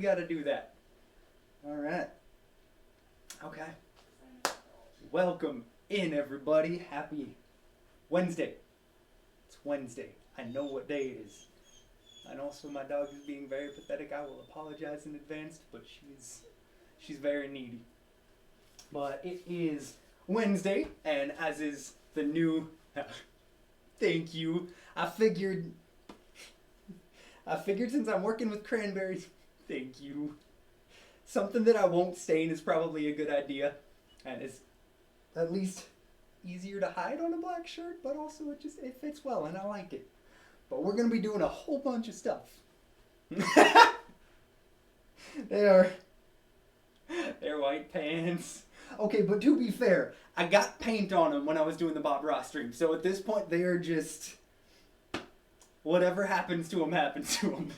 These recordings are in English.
You gotta do that. Alright. Okay. Welcome in, everybody. Happy Wednesday. It's Wednesday. I know what day it is. And also my dog is being very pathetic. I will apologize in advance, but she's very needy. But it is Wednesday, and as is the new thank you. I figured since I'm working with cranberries, thank you. Something that I won't stain is probably a good idea, and it's at least easier to hide on a black shirt, but also it fits well and I like it. But we're gonna be doing a whole bunch of stuff. They're white pants. Okay, but to be fair, I got paint on them when I was doing the Bob Ross stream, so at this point they are just whatever happens to them happens to them.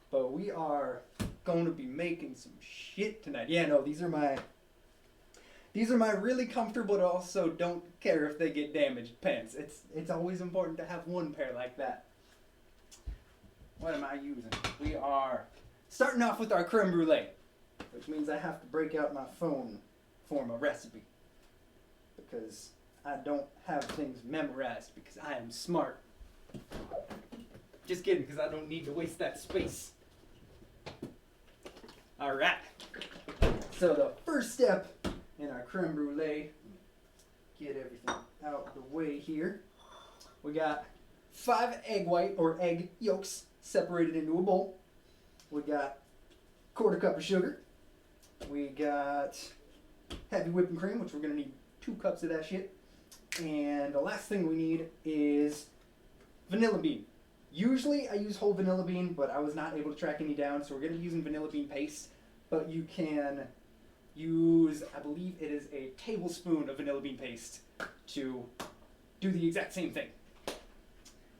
But we are going to be making some shit tonight. Yeah, no, these are my really comfortable but also don't care if they get damaged pants. It's always important to have one pair like that. What am I using? We are starting off with our creme brulee, which means I have to break out my phone for my recipe because I don't have things memorized because I am smart. Just kidding, because I don't need to waste that space. Alright, so the first step in our creme brulee, get everything out of the way here. We got 5 egg yolks separated into a bowl. We got 1/4 cup of sugar. We got heavy whipping cream, which we're going to need 2 cups of that shit. And the last thing we need is vanilla bean. Usually I use whole vanilla bean, but I was not able to track any down, so we're going to be using vanilla bean paste. But you can use, I believe it is a tablespoon of vanilla bean paste to do the exact same thing.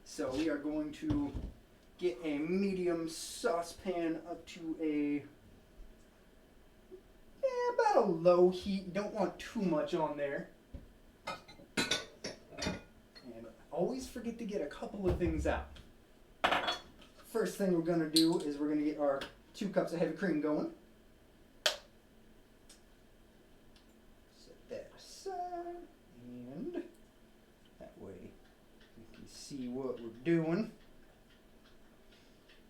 So we are going to get a medium saucepan up to about a low heat. You don't want too much on there. And always forget to get a couple of things out. First thing we're going to do is we're going to get our 2 cups of heavy cream going. Set that aside, and that way you can see what we're doing.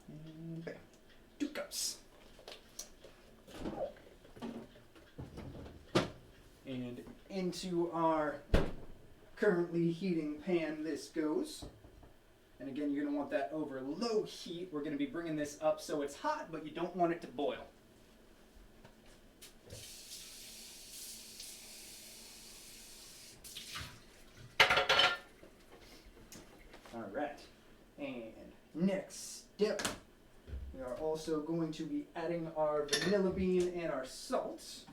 And bam, 2 cups. And into our currently heating pan this goes. And again, you're going to want that over low heat. We're going to be bringing this up so it's hot, but you don't want it to boil. Alright, and next step, we are also going to be adding our vanilla bean and our salt.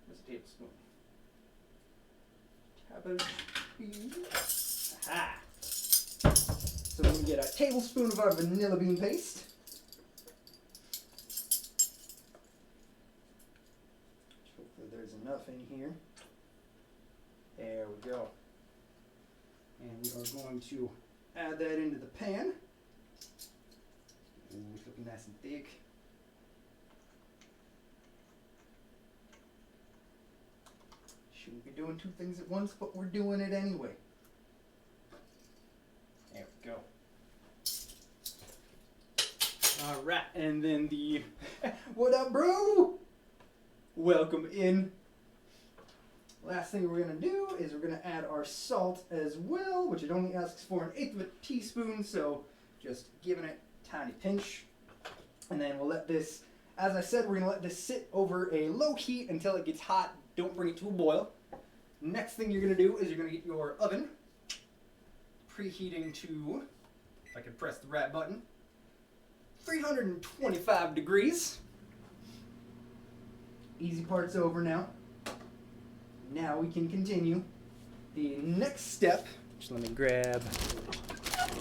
What's a tablespoon? Aha! So we're going to get a tablespoon of our vanilla bean paste. Hopefully there's enough in here. There we go. And we are going to add that into the pan. Ooh, it's looking nice and thick. Shouldn't be doing 2 things at once, but we're doing it anyway. There we go. Alright, and then the what up, bro? Welcome in. Last thing we're going to do is we're going to add our salt as well, which it only asks for 1/8 of a teaspoon, so just giving it a tiny pinch. And then we'll let this, as I said, we're going to let this sit over a low heat until it gets hot. Don't bring it to a boil. Next thing you're going to do is you're going to get your oven preheating to, if I can press the right button, 325 degrees. Easy part's over now. Now we can continue. The next step, just let me grab,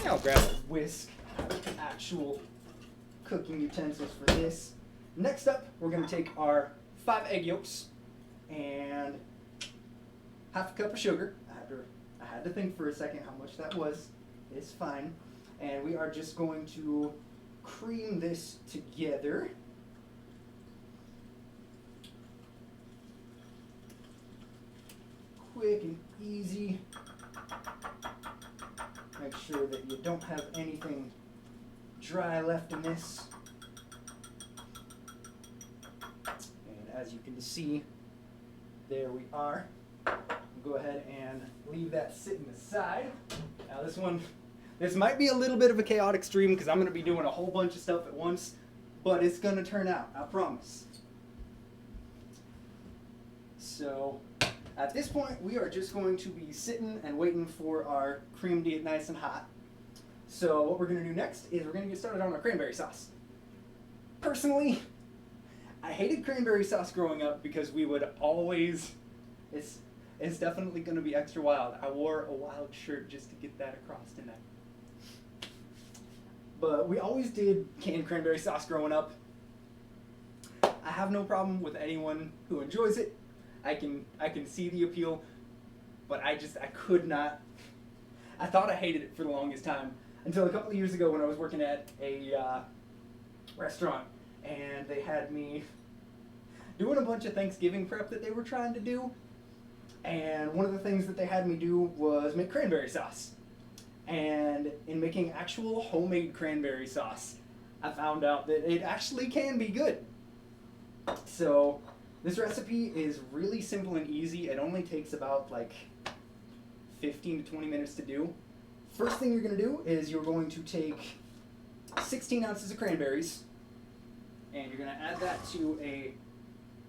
I'll grab a whisk, actual cooking utensils for this. Next up, we're going to take our 5 egg yolks and 1/2 cup of sugar. I had to think for a second how much that was. It's fine. And we are just going to cream this together. Quick and easy. Make sure that you don't have anything dry left in this. And as you can see, there we are. Go ahead and leave that sitting aside. Now this might be a little bit of a chaotic stream because I'm going to be doing a whole bunch of stuff at once, but it's going to turn out, I promise. So at this point, we are just going to be sitting and waiting for our cream to get nice and hot. So what we're going to do next is we're going to get started on our cranberry sauce. Personally, I hated cranberry sauce growing up because we would always, it's definitely going to be extra wild. I wore a wild shirt just to get that across tonight. But we always did canned cranberry sauce growing up. I have no problem with anyone who enjoys it. I can see the appeal, but I could not. I thought I hated it for the longest time until a couple of years ago when I was working at a restaurant and they had me doing a bunch of Thanksgiving prep that they were trying to do. And one of the things that they had me do was make cranberry sauce. And in making actual homemade cranberry sauce, I found out that it actually can be good. So this recipe is really simple and easy. It only takes about like 15 to 20 minutes to do. First thing you're going to do is you're going to take 16 ounces of cranberries and you're going to add that to a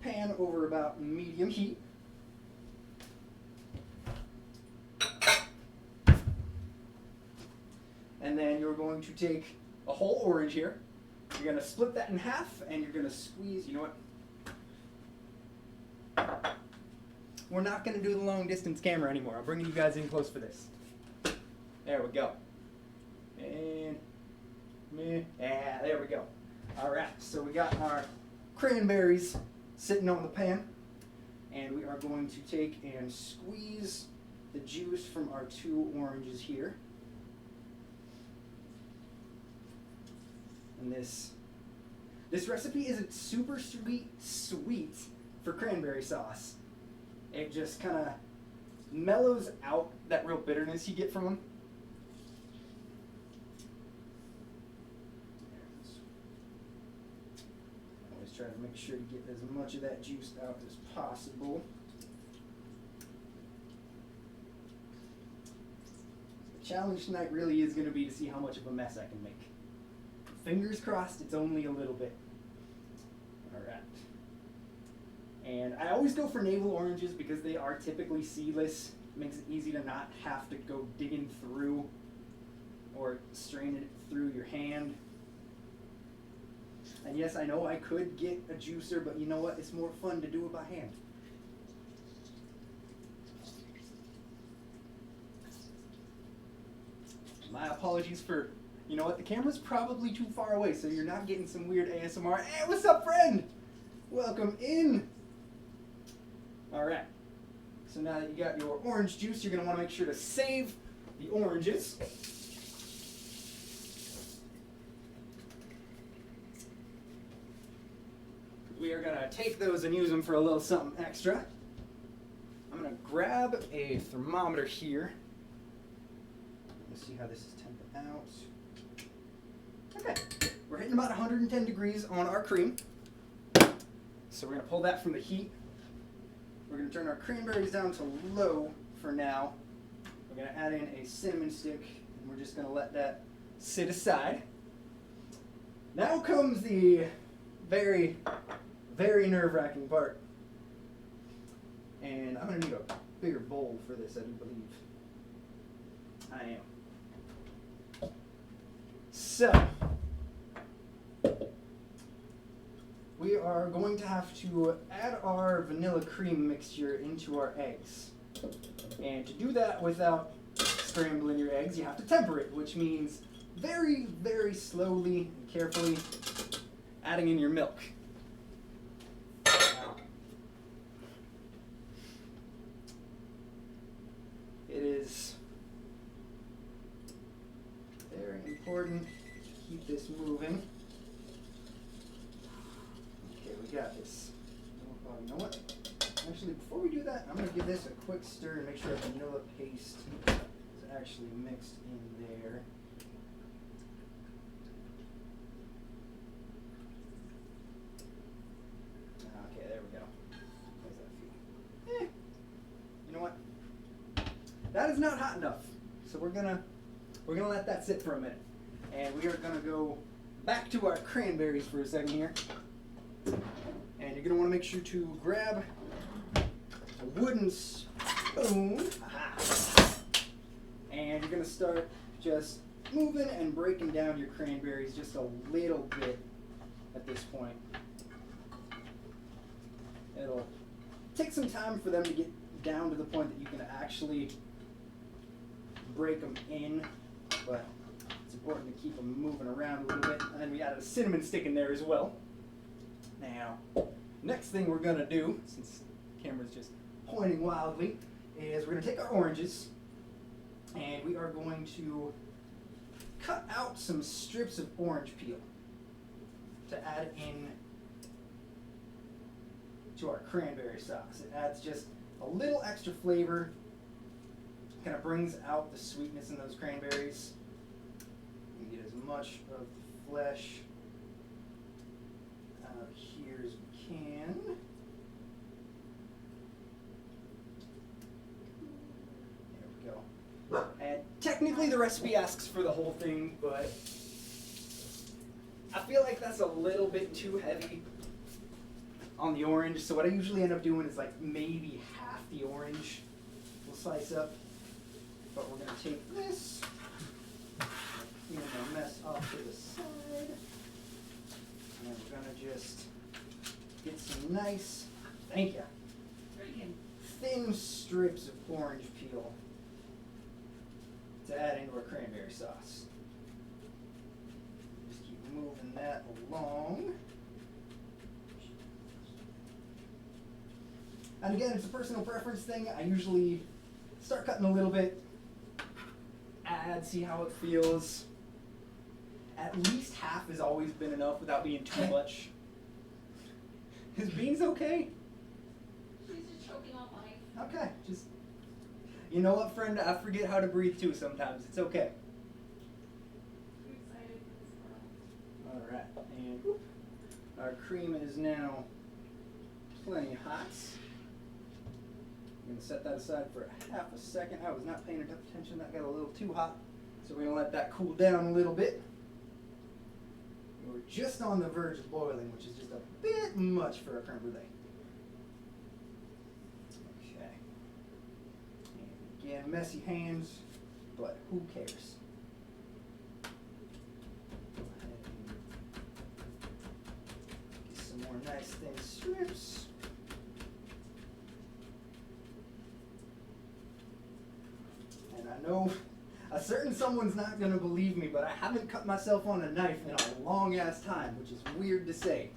pan over about medium heat. And then you're going to take a whole orange here. You're going to split that in half and you're going to squeeze, you know what? We're not going to do the long distance camera anymore. I'm bringing you guys in close for this. There we go. And, yeah, there we go. All right, so we got our cranberries sitting on the pan. And we are going to take and squeeze the juice from our 2 oranges here. And this recipe isn't super sweet for cranberry sauce. It just kind of mellows out that real bitterness you get from them. Always try to make sure you get as much of that juice out as possible. The challenge tonight really is going to be to see how much of a mess I can make. Fingers crossed, it's only a little bit. All right. And I always go for navel oranges because they are typically seedless. It makes it easy to not have to go digging through or straining it through your hand. And yes, I know I could get a juicer, but you know what? It's more fun to do it by hand. My apologies for, you know what, the camera's probably too far away, so you're not getting some weird ASMR. Hey, what's up, friend? Welcome in. All right. So now that you got your orange juice, you're going to want to make sure to save the oranges. We are going to take those and use them for a little something extra. I'm going to grab a thermometer here. Let's see how this is temping out. Okay, we're hitting about 110 degrees on our cream. So we're going to pull that from the heat. We're going to turn our cranberries down to low for now. We're going to add in a cinnamon stick, and we're just going to let that sit aside. Now comes the very, very nerve-wracking part. And I'm going to need a bigger bowl for this, I do believe. I am. So, we are going to have to add our vanilla cream mixture into our eggs. And to do that without scrambling your eggs, you have to temper it, which means very, very slowly and carefully adding in your milk. Now, it is very important keep this moving. Okay, we got this. Oh, you know what? Actually, before we do that, I'm going to give this a quick stir and make sure the vanilla paste is actually mixed in there. Okay, there we go. How does that feel? You know what? That is not hot enough. So we're gonna let that sit for a minute. And we are gonna go back to our cranberries for a second here. And you're gonna want to make sure to grab a wooden spoon. And you're gonna start just moving and breaking down your cranberries just a little bit at this point. It'll take some time for them to get down to the point that you can actually break them in, but it's important to keep them moving around a little bit. And then we added a cinnamon stick in there as well. Now, next thing we're gonna do, since the camera's just pointing wildly, is we're gonna take our oranges and we are going to cut out some strips of orange peel to add in to our cranberry sauce. It adds just a little extra flavor, kind of brings out the sweetness in those cranberries. You get as much of the flesh out here as we can. There we go. And technically the recipe asks for the whole thing, but I feel like that's a little bit too heavy on the orange. So what I usually end up doing is like maybe half the orange we'll slice up. But we're going to take this, clean the mess off to the side, and we're going to just get some nice, thank you, thin strips of orange peel to add into our cranberry sauce. Just keep moving that along. And again, it's a personal preference thing. I usually start cutting a little bit, add, see how it feels. At least half has always been enough without being too much. Is Beans okay? She's just choking on life. Okay, just, you know what, friend? I forget how to breathe too sometimes. It's okay. I'm excited for this girl. Alright, and our cream is now plenty hot. I'm going to set that aside for half a second. I was not paying enough attention. That got a little too hot. So we're going to let that cool down a little bit. We're just on the verge of boiling, which is just a bit much for a creme brulee. Okay. And again, messy hands, but who cares? Go ahead and get some more nice thin strips. I know a certain someone's not going to believe me, but I haven't cut myself on a knife in a long ass time, which is weird to say.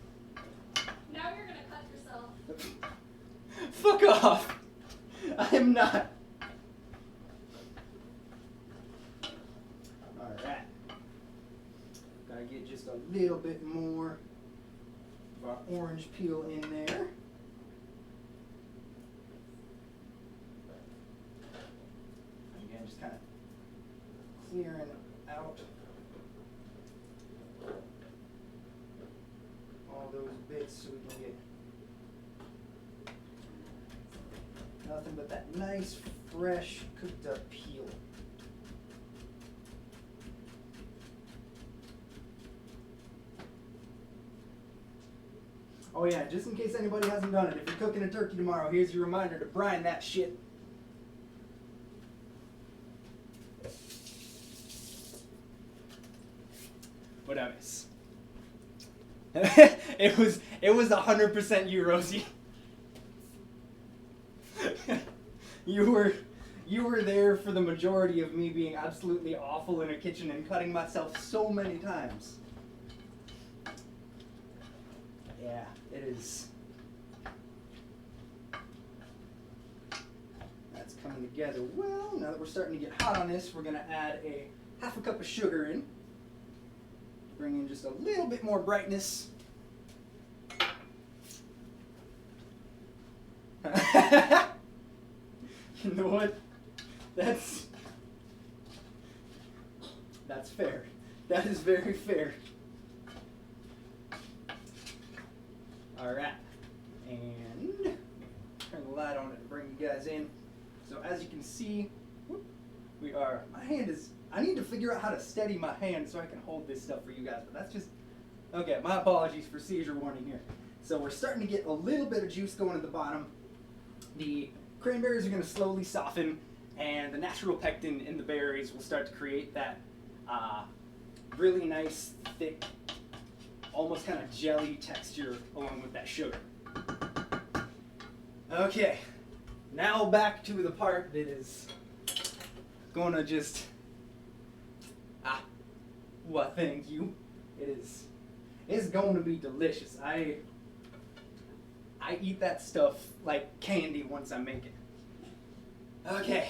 Now you're going to cut yourself. Fuck off! I am not. Alright. Gotta get just a little bit more of our orange peel in there. Just kind of clearing out all those bits so we can get nothing but that nice, fresh, cooked up peel. Oh yeah, just in case anybody hasn't done it, if you're cooking a turkey tomorrow, here's your reminder to brine that shit. What I miss? it was 100% you, Rosie. you were there for the majority of me being absolutely awful in a kitchen and cutting myself so many times. Yeah, it is. That's coming together well. Now that we're starting to get hot on this, we're gonna add a half a cup of sugar in. bring in just a little bit more brightness. You know what? That's fair. That is very fair. Alright. And turn the light on it to bring you guys in. So as you can see, my hand is, I need to figure out how to steady my hand so I can hold this stuff for you guys, but that's just, okay, my apologies for seizure warning here. So we're starting to get a little bit of juice going at the bottom. The cranberries are going to slowly soften, and the natural pectin in the berries will start to create that really nice, thick, almost kind of jelly texture along with that sugar. Okay, now back to the part that is going to just, well, thank you. It's going to be delicious. I eat that stuff like candy once I make it. Okay.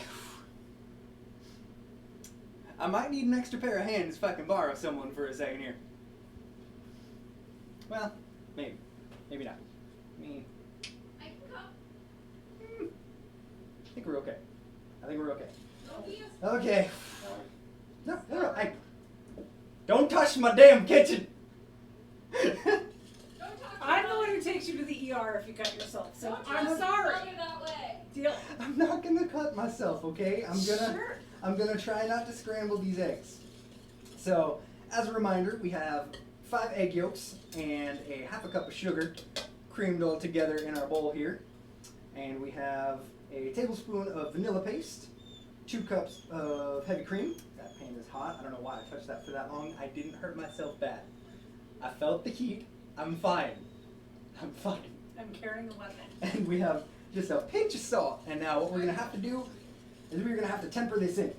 I might need an extra pair of hands if I can borrow someone for a second here. Well, maybe. Maybe not. I mean, I can come. I think we're okay. Don't be Okay. No, don't touch my damn kitchen. Don't talk I'm the one who takes you to the ER if you cut yourself, so Don't I'm talk sorry. about it that way. Deal. I'm not gonna cut myself, okay? Sure. I'm gonna try not to scramble these eggs. So, as a reminder, we have 5 egg yolks and a half a cup of sugar creamed all together in our bowl here. And we have a tablespoon of vanilla paste, 2 cups of heavy cream. That pan is hot. I don't know why I touched that for that long. I didn't hurt myself bad. I felt the heat. I'm fine. I'm carrying the weapon. And we have just a pinch of salt. And now what we're going to have to do is we're going to have to temper this in.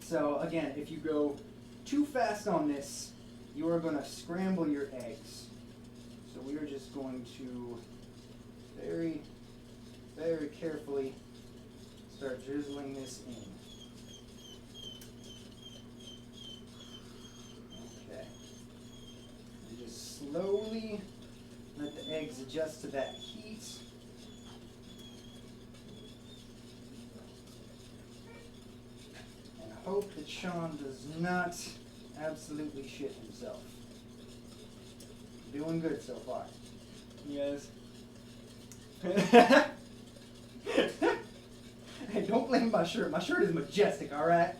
So again, if you go too fast on this, you are going to scramble your eggs. So we are just going to very, very carefully start drizzling this in. Okay. And just slowly let the eggs adjust to that heat. And hope that Sean does not absolutely shit himself. Doing good so far. Yes. Hey, don't blame my shirt. My shirt is majestic, alright?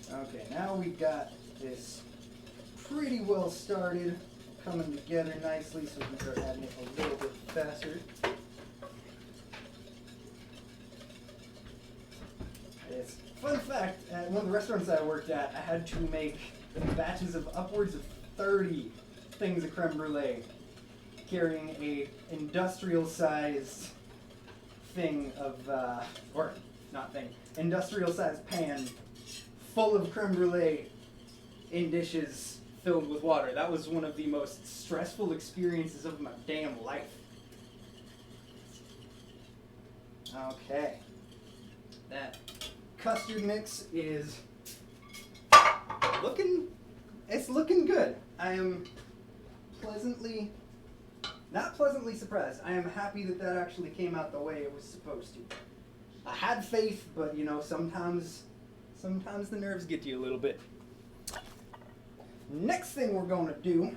Okay, now we've got this pretty well started, coming together nicely, so we can start adding it a little bit faster. Yes. Fun fact, at one of the restaurants I worked at, I had to make batches of upwards of 30 things of creme brulee, carrying a industrial-sized thing of, or not thing, industrial-sized pan full of creme brulee in dishes filled with water. That was one of the most stressful experiences of my damn life. Okay. That custard mix is looking good. I am not pleasantly surprised. I am happy that that actually came out the way it was supposed to. I had faith, but you know, sometimes the nerves get to you a little bit. Next thing we're going to do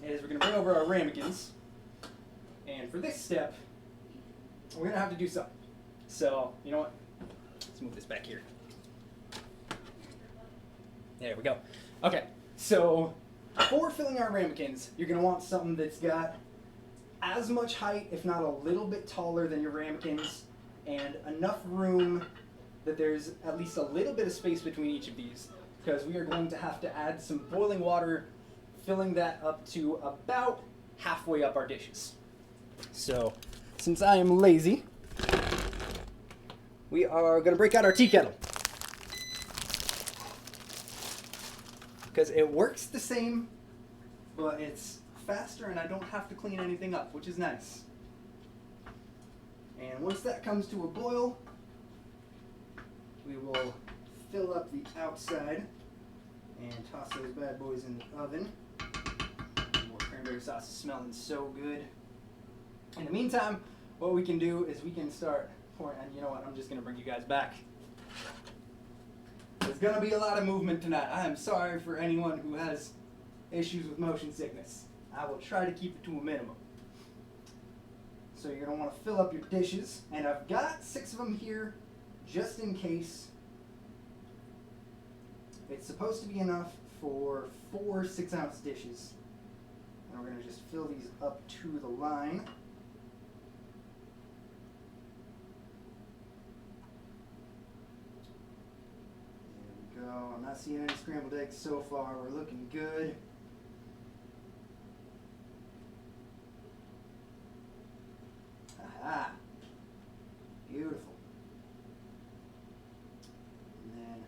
is we're going to bring over our ramekins. And for this step, we're going to have to do something. So, you know what? Let's move this back here. There we go. Okay, so for filling our ramekins, you're going to want something that's got as much height, if not a little bit taller than your ramekins, and enough room that there's at least a little bit of space between each of these, because we are going to have to add some boiling water, filling that up to about halfway up our dishes. So, since I am lazy, we are going to break out our tea kettle. Because it works the same, but it's faster and I don't have to clean anything up, which is nice. And once that comes to a boil, we will fill up the outside and toss those bad boys in the oven. More cranberry sauce is smelling so good. In the meantime, what we can do is we can start pouring, and you know what, I'm just going to bring you guys back. There's going to be a lot of movement tonight. I am sorry for anyone who has issues with motion sickness. I will try to keep it to a minimum. So you're going to want to fill up your dishes, and I've got 6 of them here just in case. It's supposed to be enough for 4 6-ounce dishes. And we're going to just fill these up to the line. There we go. I'm not seeing any scrambled eggs so far. We're looking good. Aha! Beautiful. And then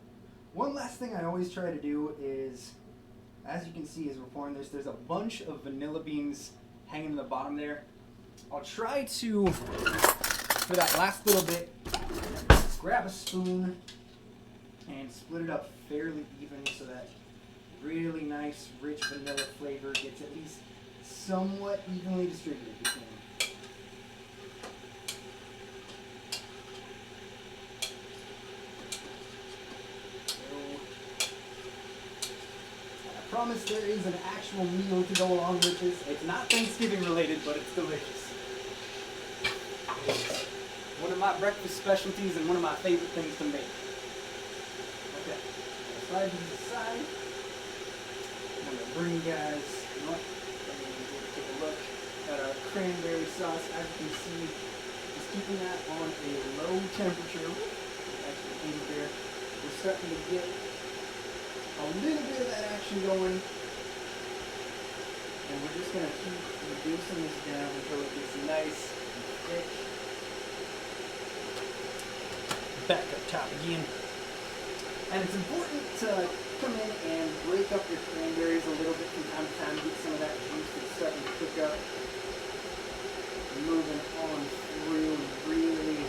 one last thing I always try to do is, as you can see as we're pouring this, there's a bunch of vanilla beans hanging in the bottom there. I'll try to, for that last little bit, grab a spoon and split it up fairly even so that really nice, rich vanilla flavor gets at least somewhat evenly distributed between them. I promise there is an actual meal to go along with this. It's not Thanksgiving related, but it's delicious. It's one of my breakfast specialties and one of my favorite things to make. Okay, slide these aside. I'm gonna bring you guys up and take a look at our cranberry sauce. As you can see, just keeping that on a low temperature. Actually, in there, we're starting to get a little bit of that action going, and we're just going to keep reducing this down until it gets nice and thick. Back up top again. And it's important to come in and break up your cranberries a little bit from time to time, get some of that juice that's starting to cook up. Moving on through and really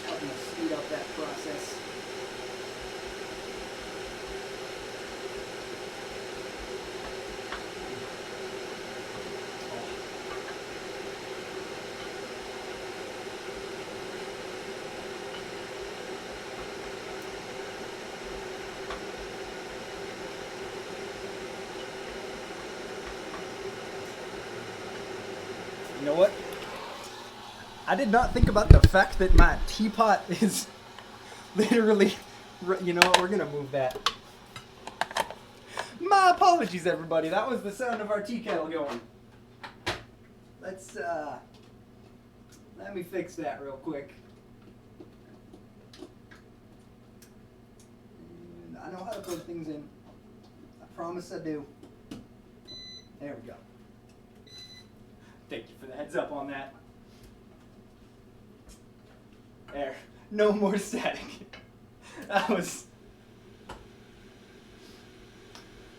helping to speed up that process. You know what? I did not think about the fact that my teapot is literally, you know what, we're going to move that. My apologies, everybody. That was the sound of our tea kettle going. Let me fix that real quick. And I know how to put things in. I promise I do. There we go. Thank you for the heads up on that. There. No more static. That was...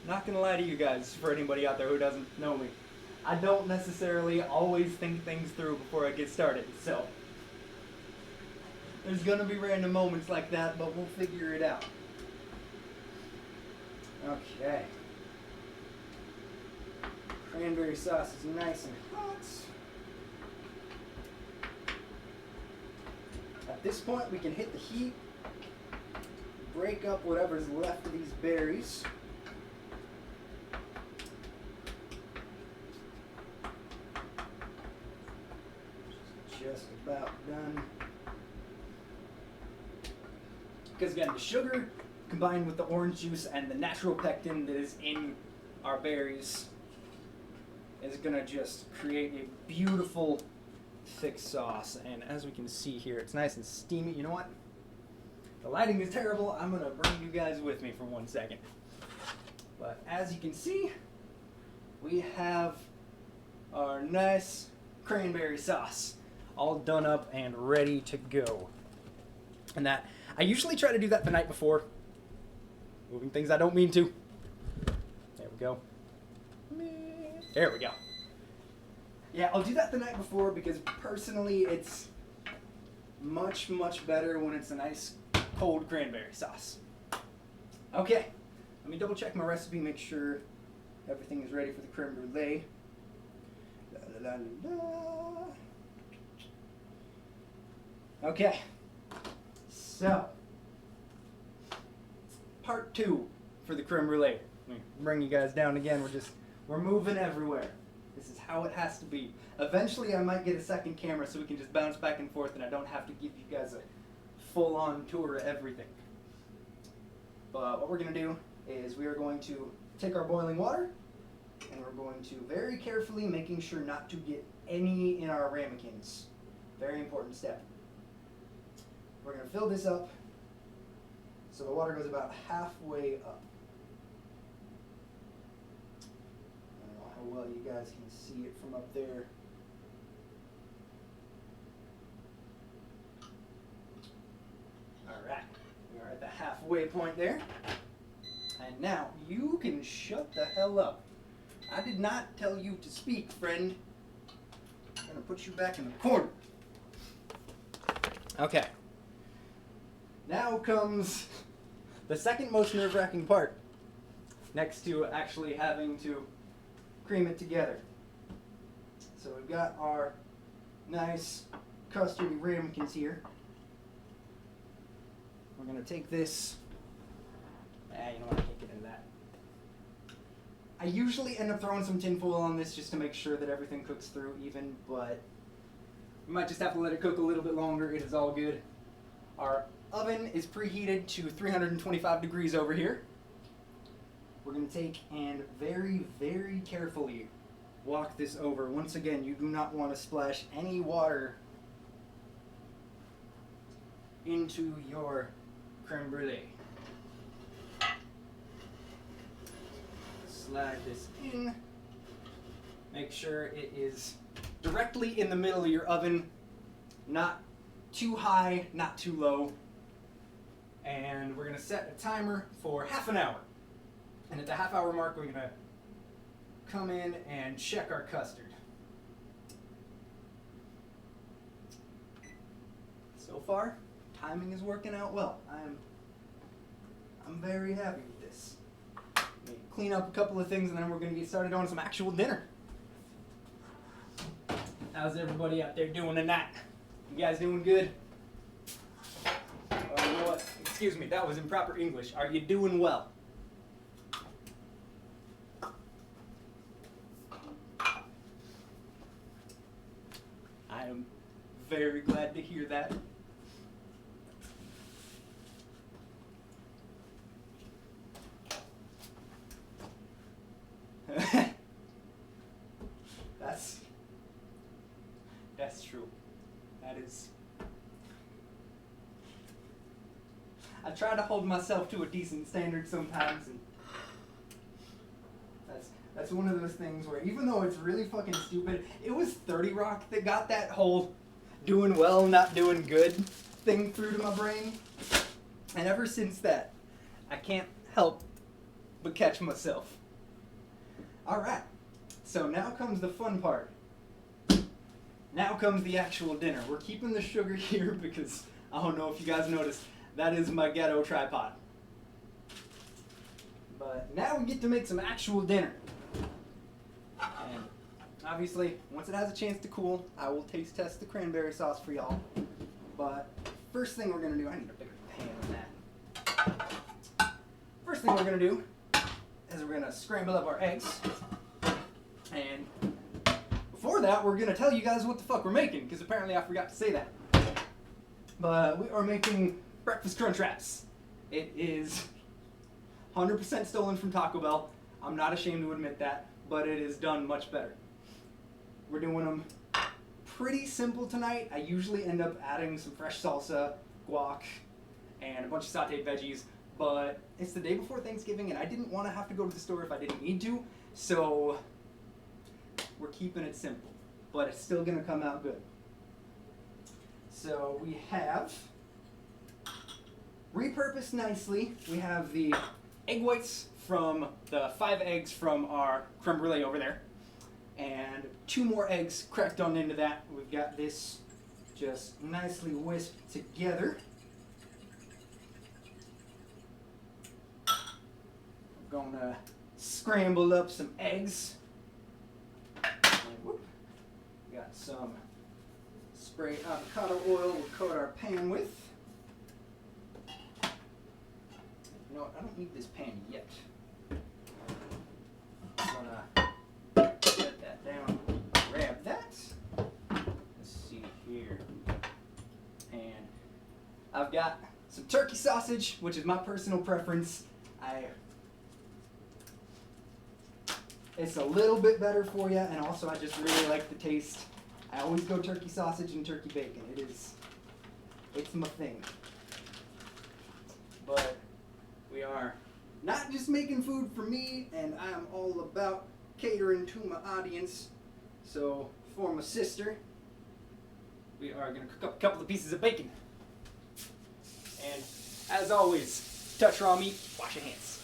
Not gonna lie to you guys, for anybody out there who doesn't know me. I don't necessarily always think things through before I get started, so... There's gonna be random moments like that, but we'll figure it out. Okay. Cranberry sauce is nice and hot. At this point, we can hit the heat, break up whatever's left of these berries. Just about done. Because again, the sugar combined with the orange juice and the natural pectin that is in our berries is gonna just create a beautiful thick sauce. And as we can see here, it's nice and steamy. You know what? The lighting is terrible. I'm gonna bring you guys with me for 1 second. But as you can see, we have our nice cranberry sauce all done up and ready to go. And that, I usually try to do that the night before. Moving things I don't mean to. There we go. There we go. Yeah, I'll do that the night before because personally it's much, much better when it's a nice cold cranberry sauce. Okay, let me double check my recipe, make sure everything is ready for the creme brulee. La, la, la, la. Okay, so part 2 for the creme brulee. Let me bring you guys down again. We're moving everywhere. This is how it has to be. Eventually, I might get a second camera so we can just bounce back and forth, and I don't have to give you guys a full-on tour of everything. But what we're gonna do is we are going to take our boiling water, and we're going to very carefully making sure not to get any in our ramekins. Very important step. We're gonna fill this up so the water goes about halfway up. I don't know how well you guys can see it from up there. Alright, we are at the halfway point there. And now you can shut the hell up. I did not tell you to speak, friend. I'm gonna put you back in the corner. Okay. Now comes the second most nerve-wracking part, next to actually having to cream it together. So we've got our nice custardy ramekins here. We're gonna take this. You know what? I can't get into that. I usually end up throwing some tinfoil on this just to make sure that everything cooks through even, but we might just have to let it cook a little bit longer. It is all good. Our oven is preheated to 325 degrees over here. We're going to take and very, very carefully walk this over. Once again, you do not want to splash any water into your creme brulee. Slide this in. Make sure it is directly in the middle of your oven, not too high, not too low. And we're going to set a timer for half an hour. And at the half-hour mark, we're going to come in and check our custard. So far, timing is working out well. I'm very happy with this. Let me clean up a couple of things, and then we're going to get started on some actual dinner. How's everybody out there doing tonight? You guys doing good? You know what? Excuse me, that was improper English. Are you doing well? I am very glad to hear that. That's true. That is. I try to hold myself to a decent standard sometimes, and that's one of those things where even though it's really fucking stupid, it was 30 Rock that got that whole doing well, not doing good thing through to my brain. And ever since that, I can't help but catch myself. Alright, so now comes the fun part. Now comes the actual dinner. We're keeping the sugar here because, I don't know if you guys noticed, that is my ghetto tripod. But now we get to make some actual dinner. And obviously, once it has a chance to cool, I will taste test the cranberry sauce for y'all. But first thing we're going to do, I need a bigger pan than that. First thing we're going to do is we're going to scramble up our eggs. And before that, we're going to tell you guys what the fuck we're making, because apparently I forgot to say that. But we are making breakfast crunch wraps. It is 100% stolen from Taco Bell. I'm not ashamed to admit that, but it is done much better. We're doing them pretty simple tonight. I usually end up adding some fresh salsa, guac, and a bunch of sauteed veggies, but it's the day before Thanksgiving and I didn't want to have to go to the store if I didn't need to, so we're keeping it simple, but it's still going to come out good. So we have, repurposed nicely, we have the egg whites from the 5 eggs from our creme brulee over there, and 2 more eggs cracked on into that. We've got this just nicely whisked together. Gonna scramble up some eggs. And whoop, got some spray avocado oil we'll coat our pan with. You know what, I don't need this pan yet. I'm gonna set that down, grab that. Let's see here. And I've got some turkey sausage, which is my personal preference. It's a little bit better for you, and also I just really like the taste. I always go turkey sausage and turkey bacon. It's my thing. But we are not just making food for me, and I'm all about catering to my audience. So for my sister, we are gonna cook up a couple of pieces of bacon. And as always, touch raw meat, wash your hands.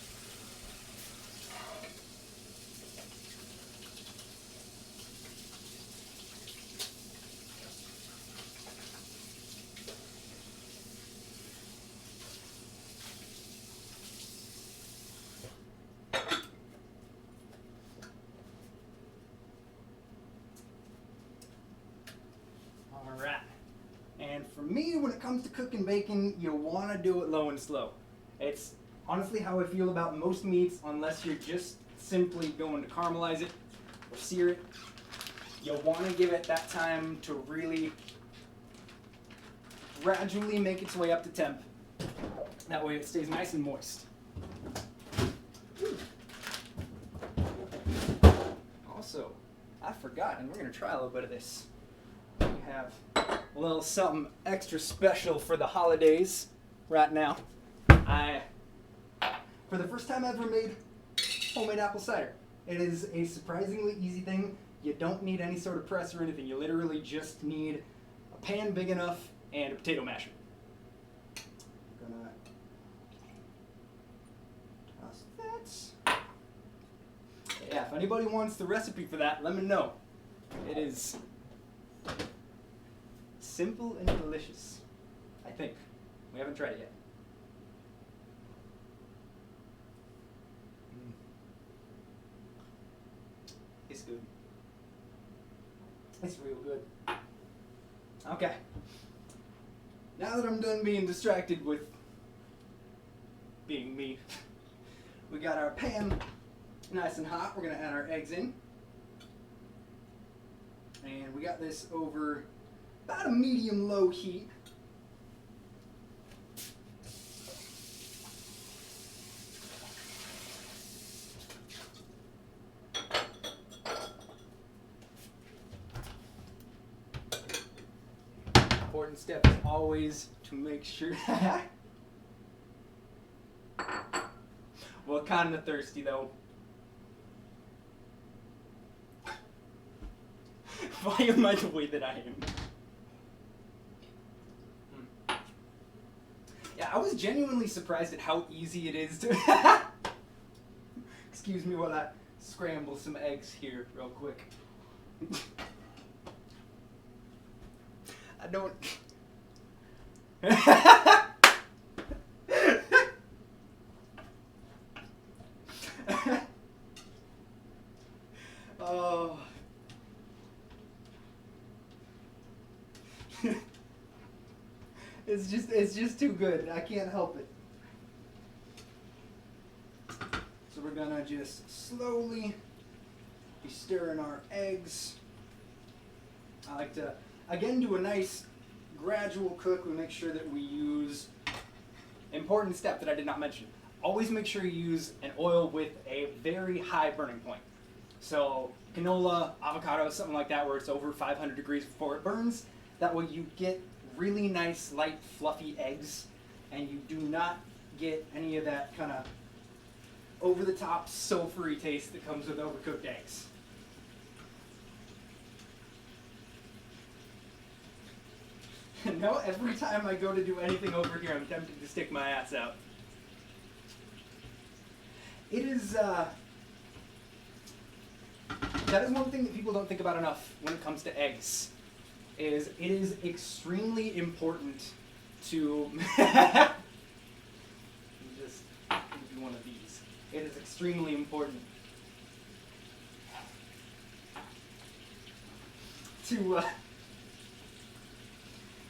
Alright. And for me, when it comes to cooking bacon, you want to do it low and slow. It's honestly how I feel about most meats, unless you're just simply going to caramelize it or sear it. You'll want to give it that time to really gradually make its way up to temp. That way it stays nice and moist. Also, I forgot, and we're going to try a little bit of this. We have a little something extra special for the holidays right now. For the first time I ever made homemade apple cider. It is a surprisingly easy thing. You don't need any sort of press or anything. You literally just need a pan big enough and a potato masher. Gonna toss that. Yeah, if anybody wants the recipe for that, let me know. It is simple and delicious, I think. We haven't tried it yet. It's good. It's real good. Okay. Now that I'm done being distracted with being me, we got our pan nice and hot. We're going to add our eggs in. And we got this over about a medium-low heat. Important step is always to make sure. Well, kind of thirsty though. Why am I the way that I am? Yeah, I was genuinely surprised at how easy it is to. Excuse me while I scramble some eggs here real quick. I don't. Oh. It's just too good. I can't help it. So we're gonna just slowly be stirring our eggs. I like to, again, do a nice gradual cook. We make sure that we use, important step that I did not mention, always make sure you use an oil with a very high burning point. So canola, avocado, something like that, where it's over 500 degrees before it burns. That way you get really nice, light, fluffy eggs, and you do not get any of that kind of over-the-top sulfury taste that comes with overcooked eggs. No, every time I go to do anything over here, I'm tempted to stick my ass out. It is, that is one thing that people don't think about enough when it comes to eggs, is it is extremely important to, just do one of these. It is extremely important to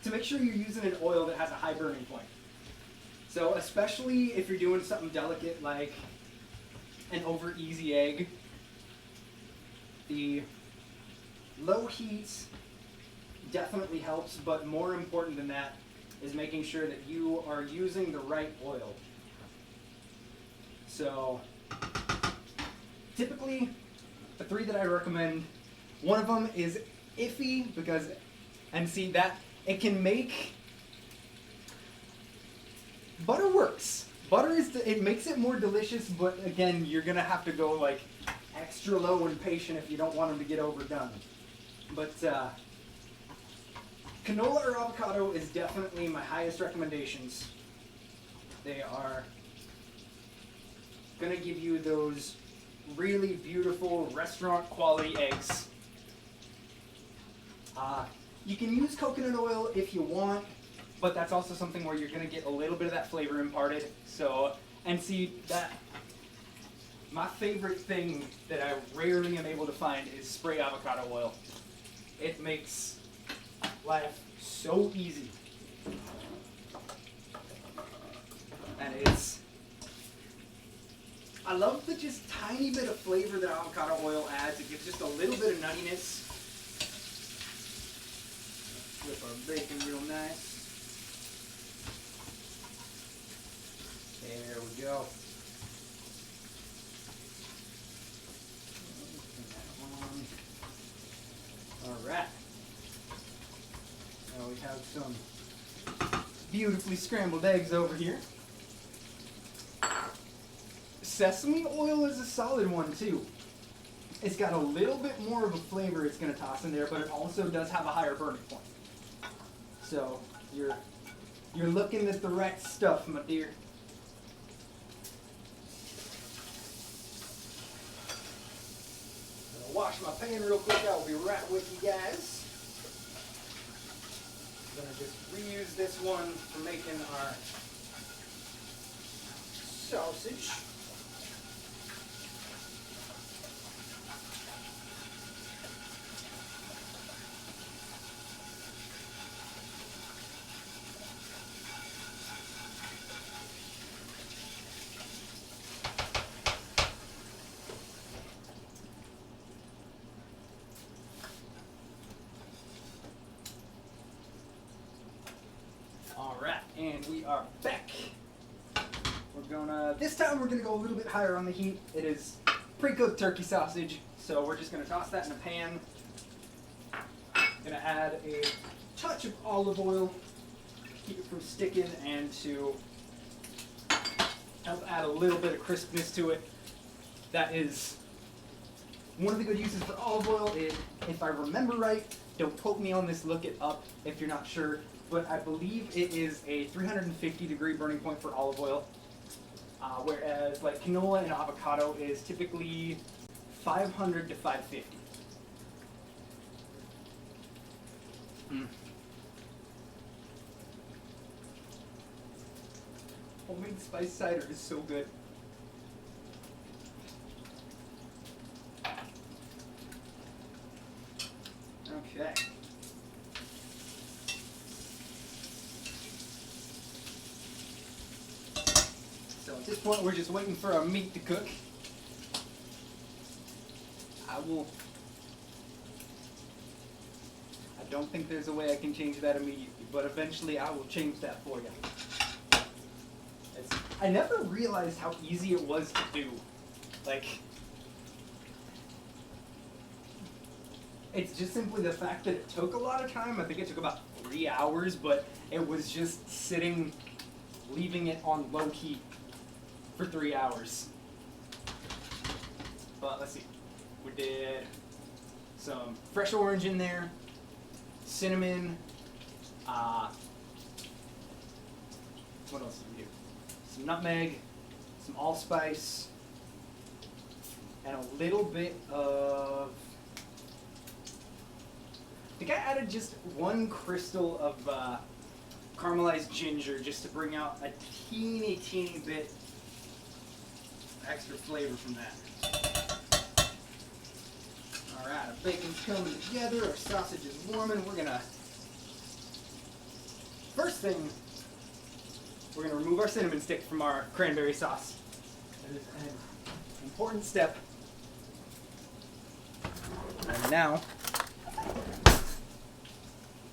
make sure you're using an oil that has a high burning point. So especially if you're doing something delicate like an over easy egg, the low heat definitely helps, but more important than that is making sure that you are using the right oil. So typically the 3 that I recommend, one of them is iffy because, and see that, it can make, butter works. Butter it makes it more delicious, but again, you're gonna have to go like extra low and patient if you don't want them to get overdone. But canola or avocado is definitely my highest recommendations. They are gonna give you those really beautiful restaurant quality eggs. You can use coconut oil if you want, but that's also something where you're gonna get a little bit of that flavor imparted. So, and see that, my favorite thing that I rarely am able to find is spray avocado oil. It makes life so easy. And I love the just tiny bit of flavor that avocado oil adds. It gives just a little bit of nuttiness. Flip our bacon real nice. There we go. Alright. Now we have some beautifully scrambled eggs over here. Sesame oil is a solid one too. It's got a little bit more of a flavor it's going to toss in there, but it also does have a higher burning point. So you're looking at the right stuff, my dear. I'm gonna wash my pan real quick. I'll be right with you guys. I'm gonna just reuse this one for making our sausage. Alright, and we are back. This time we're gonna go a little bit higher on the heat. It is pre-cooked turkey sausage, so we're just gonna toss that in a pan. Gonna add a touch of olive oil, keep it from sticking, and to help add a little bit of crispness to it. That is one of the good uses for olive oil. If I remember right, don't quote me on this, look it up if you're not sure, but I believe it is a 350 degree burning point for olive oil. Whereas like canola and avocado is typically 500 to 550. Homemade spice cider is so good. Okay. So at this point, we're just waiting for our meat to cook. I don't think there's a way I can change that immediately, but eventually I will change that for you. I never realized how easy it was to do. Like, it's just simply the fact that it took a lot of time. I think it took about 3 hours, but it was just sitting, leaving it on low heat for 3 hours. But let's see, we did some fresh orange in there, cinnamon, what else did we do? Some nutmeg, some allspice, and a little bit of, I think I added just 1 crystal of caramelized ginger just to bring out a teeny bit extra flavor from that. Alright, our bacon's coming together, our sausage is warming. We're gonna, first thing, we're gonna remove our cinnamon stick from our cranberry sauce. That is an important step. And now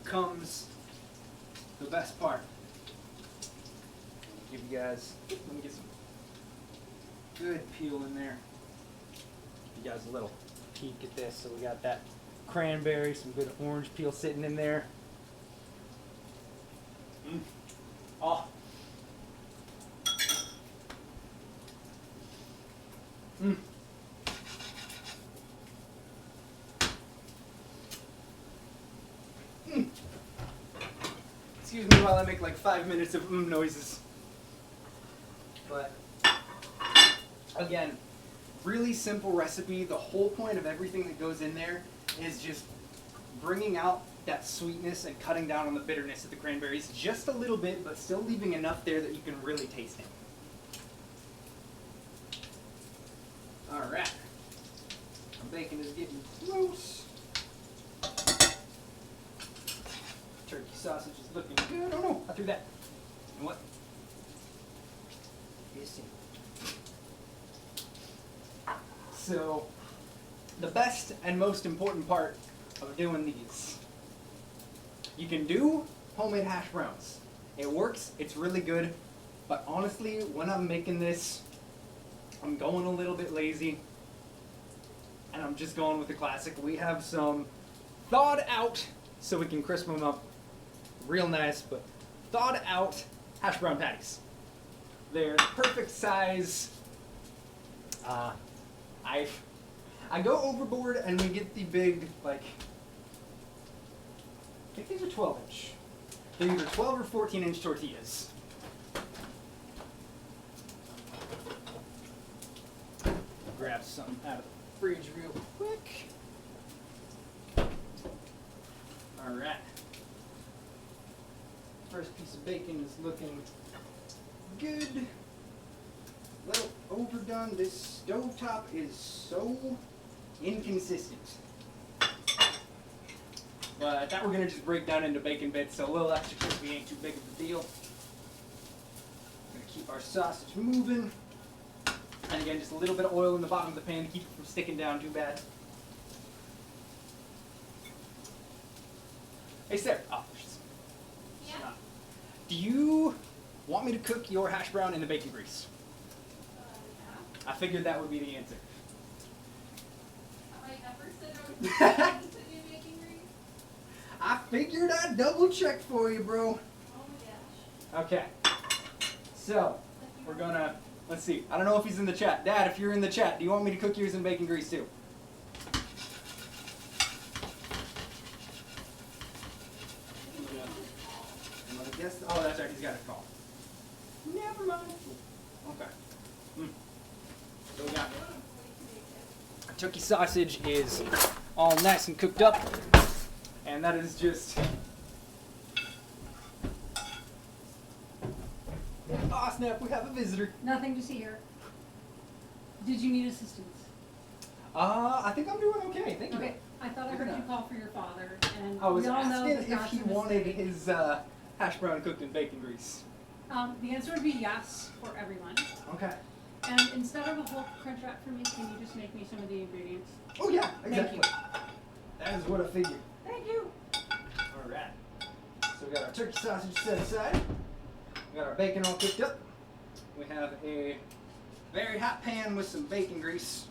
comes the best part. Give you guys, let me get some good peel in there. Give you guys a little peek at this. So we got that cranberry, some good orange peel sitting in there. Oh. Excuse me while I make like 5 minutes of noises. But again, really simple recipe. The whole point of everything that goes in there is just bringing out that sweetness and cutting down on the bitterness of the cranberries just a little bit, but still leaving enough there that you can really taste it. Alright. Our bacon is getting close. Turkey sausage is looking good. Oh no, I threw that. You know what? So, the best and most important part of doing these, you can do homemade hash browns. It works, it's really good, but honestly, when I'm making this, I'm going a little bit lazy, and I'm just going with the classic. We have some thawed out, so we can crisp them up real nice, but thawed out hash brown patties. They're the perfect size. I go overboard and we get the big, like, I think these are 12-inch. They're either 12 or 14-inch tortillas. Grab some out of the fridge real quick. Alright. First piece of bacon is looking good. A little overdone. This stovetop is so inconsistent. But that we're going to just break down into bacon bits, so a little extra crispy ain't too big of a deal. Going to keep our sausage moving. And again, just a little bit of oil in the bottom of the pan to keep it from sticking down too bad. Hey Sarah, Yeah? do you want me to cook your hash brown in the bacon grease? Yeah. I figured that would be the answer. I never said I was going to do baking grease. I figured I'd double check for you, bro. Oh my gosh. Okay. So, we're gonna, let's see. I don't know if he's in the chat. Dad, if you're in the chat, do you want me to cook yours in bacon grease too? I guess, oh, that's right. He's got a call. Never mind. Okay. So we got our turkey sausage is all nice and cooked up, and that is just oh snap! We have a visitor. Nothing to see here. Did you need assistance? I think I'm doing okay. Thank you. Okay, I thought I heard you call for your father, and I was we all know asking that if God's he a wanted mistake. his hash brown cooked in bacon grease. The answer would be yes for everyone. Okay. And instead of a whole crunch wrap for me, can you just make me some of the ingredients? Oh yeah, Thank exactly. you. That is what I figured. Thank you. All right. So we got our turkey sausage set aside. We got our bacon all cooked up. We have a very hot pan with some bacon grease.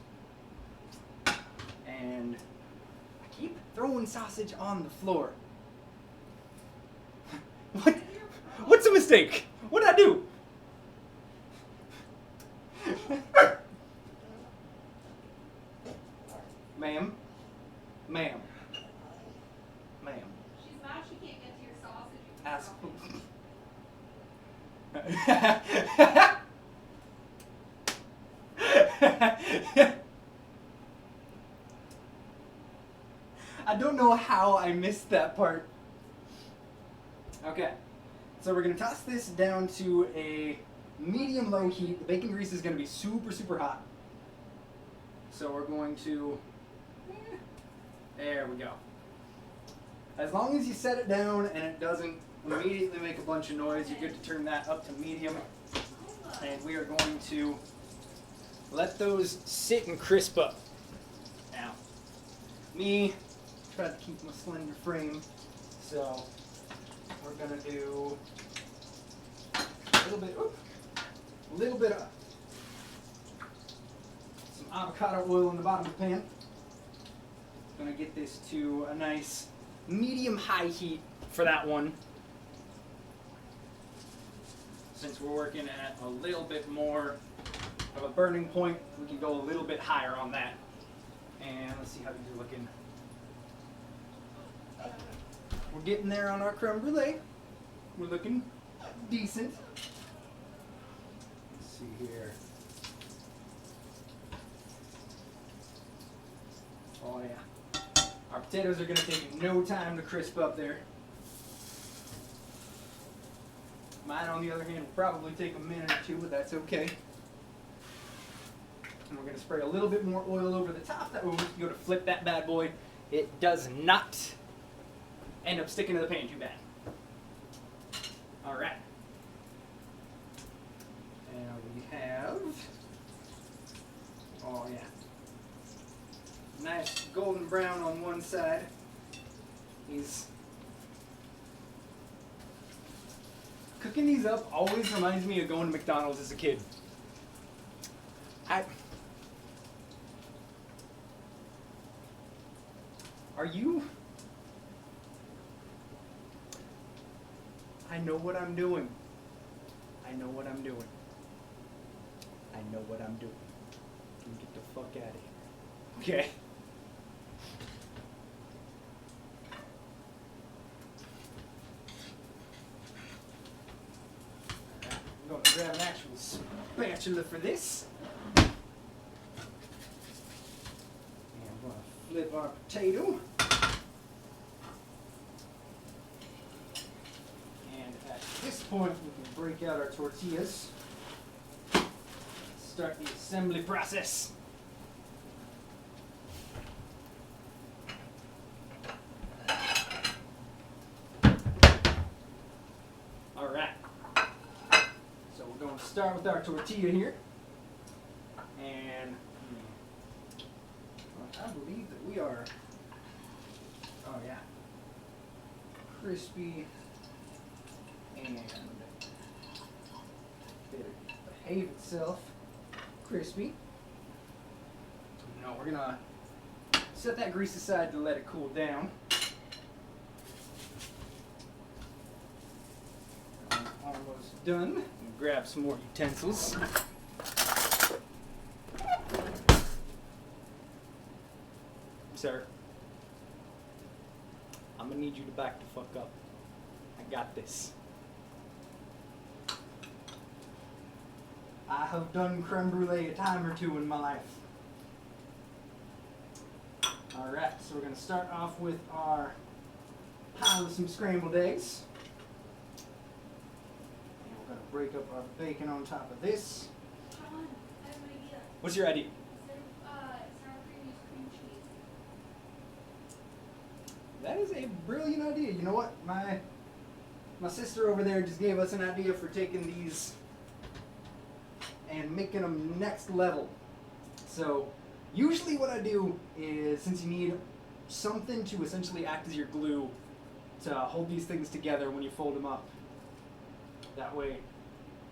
And I keep throwing sausage on the floor. What? What's a mistake? What did I do? Ma'am. Ma'am. Ma'am. She's mad she can't get to your sausage. Ask. I don't know how I missed that part. Okay, so we're gonna toss this down to a medium-low heat. The bacon grease is going to be super, super hot. So we're going to, there we go. As long as you set it down and it doesn't immediately make a bunch of noise, you're good to turn that up to medium. And we are going to let those sit and crisp up. Now, me, try to keep my slender frame, so we're gonna do a little bit of some avocado oil in the bottom of the pan. Gonna get this to a nice medium-high heat for that one. Since we're working at a little bit more of a burning point, we can go a little bit higher on that. And let's see how these are looking. We're getting there on our creme brulee. We're looking decent. Let's see here. Oh yeah. Our potatoes are going to take no time to crisp up there. Mine, on the other hand, will probably take a minute or two, but that's okay. And we're going to spray a little bit more oil over the top. That way we can go to flip that bad boy. It does not end up sticking to the pan too bad. All right. And we have, oh yeah, nice golden brown on one side. Cooking these up always reminds me of going to McDonald's as a kid. I know what I'm doing. I know what I'm doing. I know what I'm doing. You can get the fuck out of here. Okay. I'm going to grab an actual spatula for this. And I'm going to flip our potato. And at this point, we can break out our tortillas. Start the assembly process. All right. So we're going to start with our tortilla here. And I believe that we are, oh yeah, crispy and it'll behave itself. Crispy. No, we're gonna set that grease aside to let it cool down. I'm almost done. Grab some more utensils. Sir, I'm gonna need you to back the fuck up. I got this. I have done creme brulee a time or two in my life. Alright, so we're going to start off with our pile of some scrambled eggs. And we're going to break up our bacon on top of this. Sean, I have an idea. What's your idea? Instead of sour cream, use cream cheese. That is a brilliant idea. You know what? My sister over there just gave us an idea for taking these and making them next level. So usually what I do is, since you need something to essentially act as your glue to hold these things together when you fold them up, that way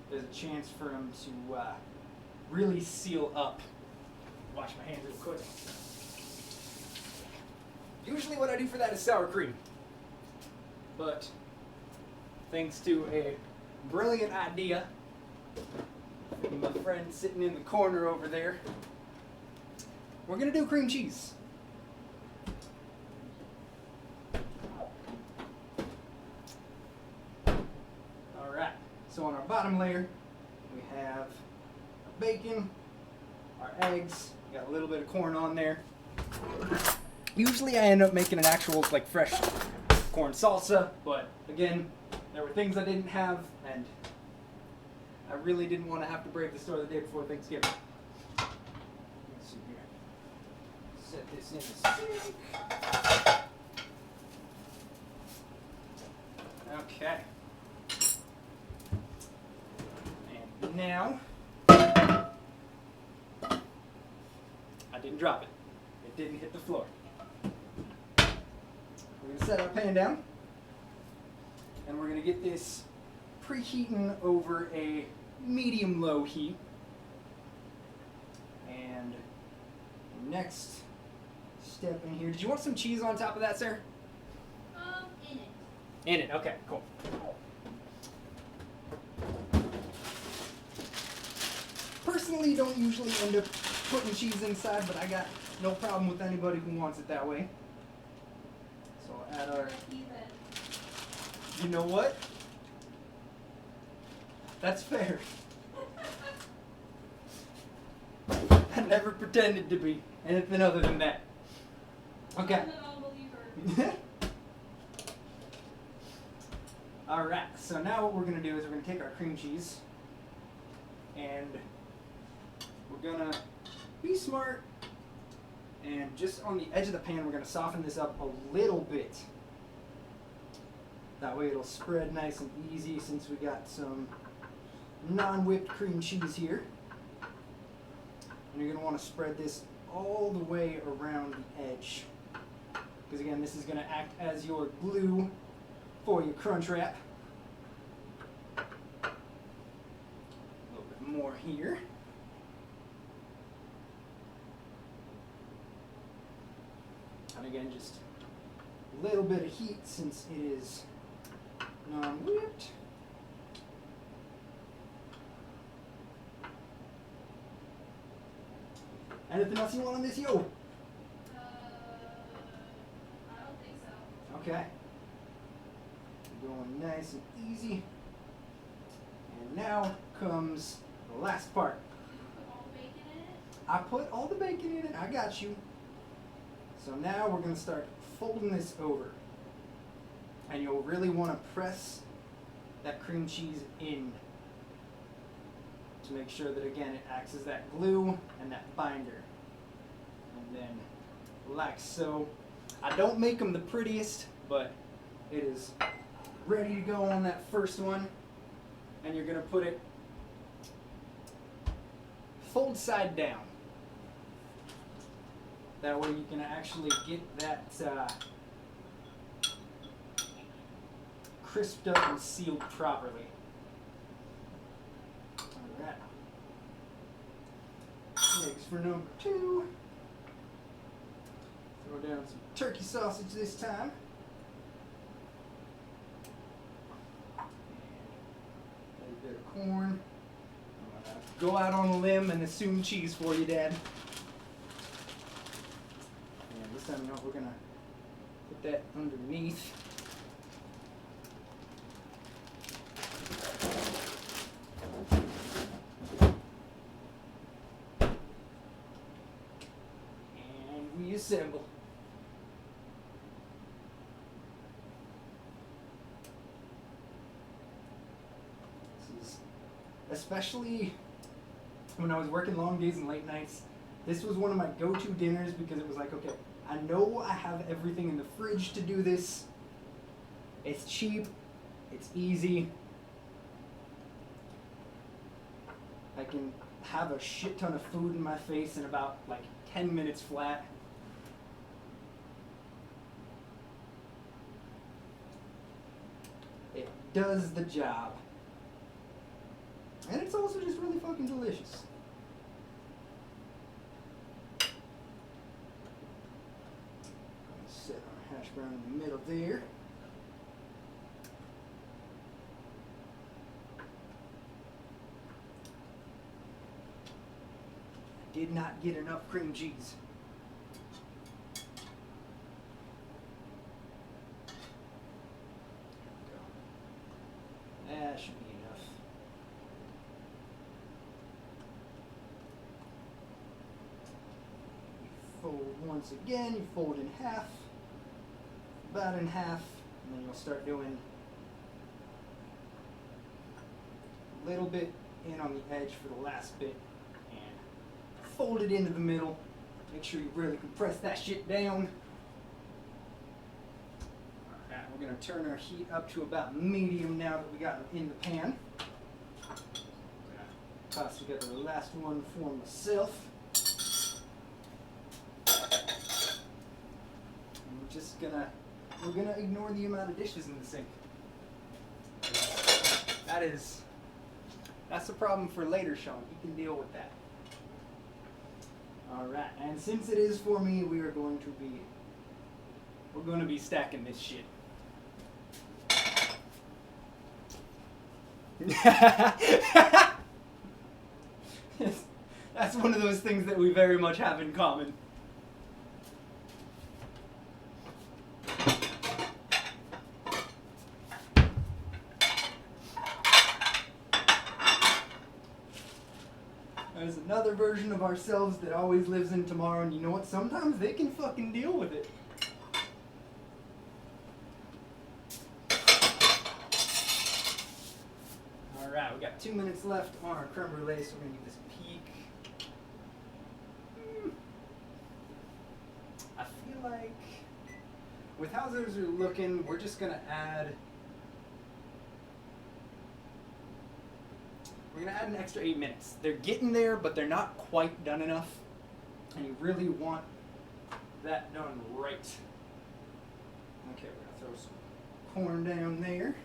there's a chance for them to really seal up. Wash my hands real quick. Usually what I do for that is sour cream. But thanks to a brilliant idea from my friend sitting in the corner over there, we're gonna do cream cheese. Alright, so on our bottom layer, we have our bacon, our eggs, got a little bit of corn on there. Usually I end up making an actual like fresh corn salsa, but again, there were things I didn't have, and I really didn't want to have to brave the store the day before Thanksgiving. Let's see here. Set this in the sink. Okay. And now, I didn't drop it. It didn't hit the floor. We're going to set our pan down, and we're going to get this preheating over a medium-low heat. And next step in here, did you want some cheese on top of that, sir? In it. In it, okay, cool. Personally, don't usually end up putting cheese inside, but I got no problem with anybody who wants it that way. So I'll add our, you know what? That's fair. I never pretended to be anything other than that. Okay. I'm an unbeliever. Alright, so now what we're going to do is we're going to take our cream cheese and we're going to be smart and just on the edge of the pan we're going to soften this up a little bit. That way it'll spread nice and easy since we got some non-whipped cream cheese here. And you're going to want to spread this all the way around the edge. Because again, this is going to act as your glue for your crunch wrap. A little bit more here. And again, just a little bit of heat since it is non-whipped. Anything else you want on this, yo? I don't think so. Okay. Going nice and easy. And now comes the last part. Put all the bacon in it. I put all the bacon in it. I got you. So now we're going to start folding this over. And you'll really want to press that cream cheese in to make sure that, again, it acts as that glue and that binder. And then, like so. I don't make them the prettiest, but it is ready to go on that first one. And you're going to put it fold side down. That way you can actually get that crisped up and sealed properly. Alright. Eggs for number 2. Throw down some turkey sausage this time. And a bit of corn. I'm gonna go out on a limb and assume cheese for you, Dad. And this time, you know, we're gonna put that underneath. And we assemble. This is especially when I was working long days and late nights. This was one of my go-to dinners because it was like, okay, I know I have everything in the fridge to do this. It's cheap. It's easy. I can have a shit ton of food in my face in about like 10 minutes flat. It does the job. And it's also just really fucking delicious. Set our hash brown in the middle there. I did not get enough cream cheese. There we go. That should be enough. Fold once again, you fold in half, about in half, and then you'll start doing a little bit in on the edge for the last bit and fold it into the middle. Make sure you really compress that shit down. Alright, we're gonna turn our heat up to about medium now that we got it in the pan. Toss together the last one for myself. And we're gonna ignore the amount of dishes in the sink. That's a problem for later, Sean. He can deal with that. Alright, and since it is for me, we're going to be stacking this shit. That's one of those things that we very much have in common. There's another version of ourselves that always lives in tomorrow, and you know what? Sometimes they can fucking deal with it. Alright, we got 2 minutes left on our creme brulee, so we're going to give this a peek. I feel like, with how those are looking, we're just going to add... We're going to add an extra 8 minutes. They're getting there, but they're not quite done enough. And you really want that done right. Okay, we're going to throw some corn down there.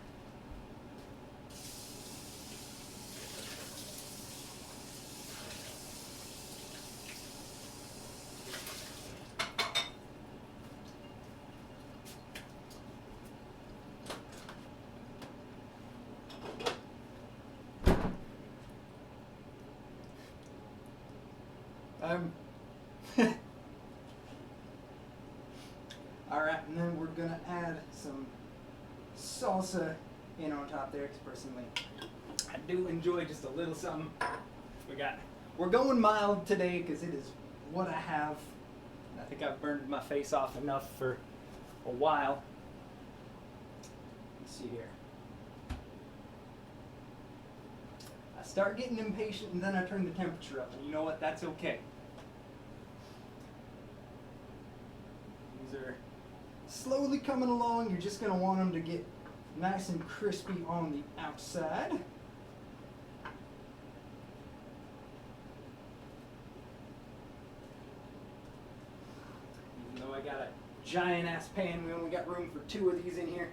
Alright, and then we're gonna add some salsa in on top there, because personally I do enjoy just a little something. We're going mild today because it is what I have. I think I've burned my face off enough for a while. Let's see here. I start getting impatient and then I turn the temperature up, and you know what? That's okay. These are slowly coming along. You're just going to want them to get nice and crispy on the outside. Even though I got a giant ass pan, we only got room for 2 of these in here.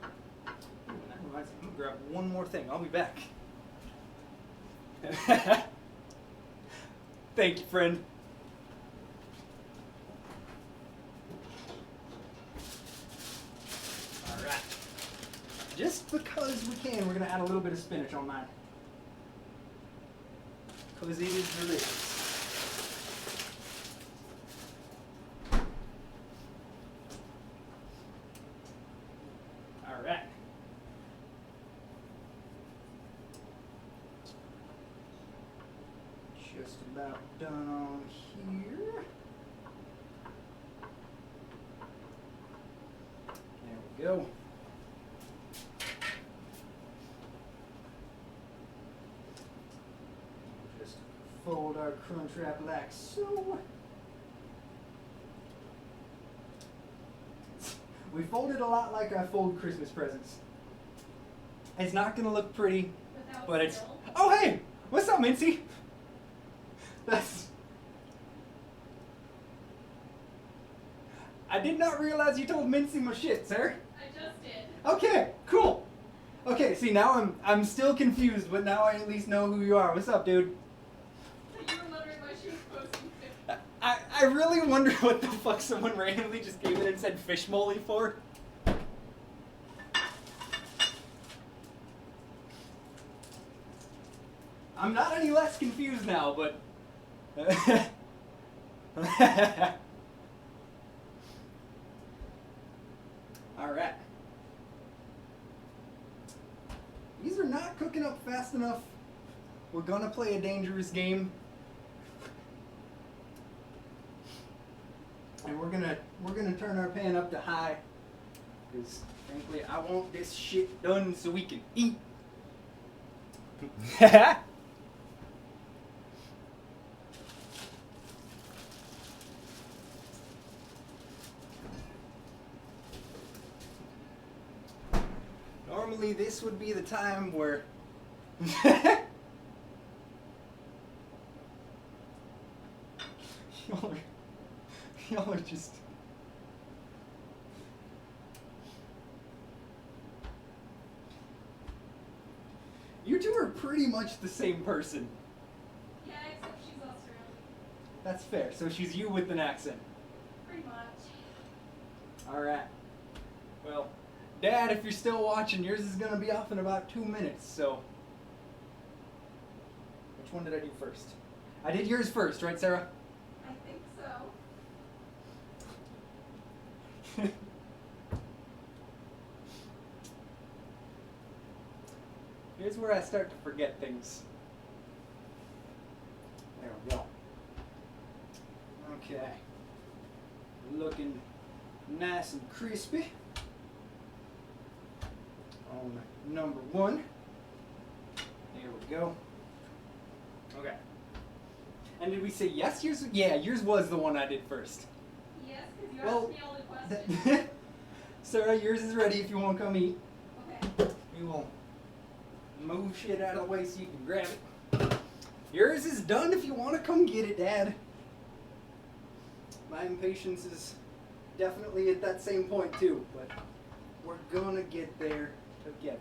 Ooh, that reminds me, I'm going to grab one more thing. I'll be back. Thank you, friend. Alright. Just because we can, we're going to add a little bit of spinach on mine. Because it is delicious. Alright. Just about done on here. There we go. Just fold our crunch wrap like so. We fold it a lot like I fold Christmas presents. It's not going to look pretty, Without but it's... skill. Oh, hey! What's up, Mincy? I did not realize you told Mincy my shit, sir. I just did. Okay, cool. Okay, see, now I'm still confused, but now I at least know who you are. What's up, dude? You were wondering why she was posting pictures. I really wonder what the fuck someone randomly just came in and said fish moly for. I'm not any less confused now, but... Alright. These are not cooking up fast enough. We're gonna play a dangerous game. And we're gonna we're gonna turn our pan up to high. Because frankly, I want this shit done so we can eat. Normally, this would be the time where. y'all are just. You two are pretty much the same person. Yeah, except she's Australian. That's fair. So she's you with an accent. Pretty much. Alright. Well, Dad, if you're still watching, yours is gonna be off in about 2 minutes, so. Which one did I do first? I did yours first, right, Sarah? I think so. Here's where I start to forget things. There we go. Okay. Looking nice and crispy. On number 1. There we go. Okay. And did we say yes? Yours? Yeah, yours was the one I did first. Yes, because you Well, asked me all the questions. Sarah, yours is ready if you want to come eat. Okay. We will move shit out of the way so you can grab it. Yours is done if you want to come get it, Dad. My impatience is definitely at that same point too, but we're gonna get there together.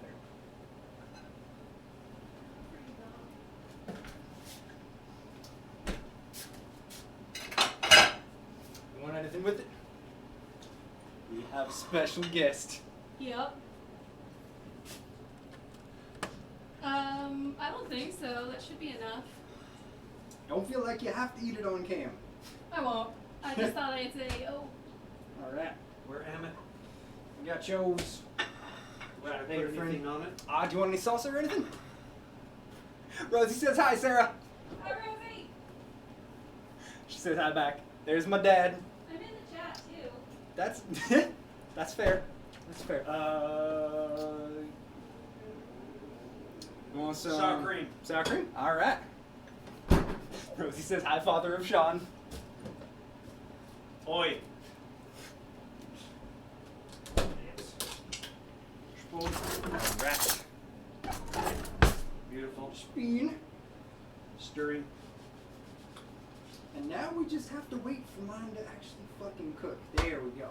You want anything with it? We have a special guest. Yep. I don't think so. That should be enough. Don't feel like you have to eat it on cam. I won't. I just thought I'd say, oh. Alright. Where am I? We got yours. Would I Right put there, anything friend. on it? Do you want any salsa or anything? Rosie says hi, Sarah. Hi, Rosie. She says hi back. There's my dad. I'm in the chat, too. That's that's fair. That's fair. You want some Sour cream. Sour cream? Alright. Rosie says hi, father of Sean. Oi. Alright. Beautiful. Spin. Stirring. And now we just have to wait for mine to actually fucking cook. There we go.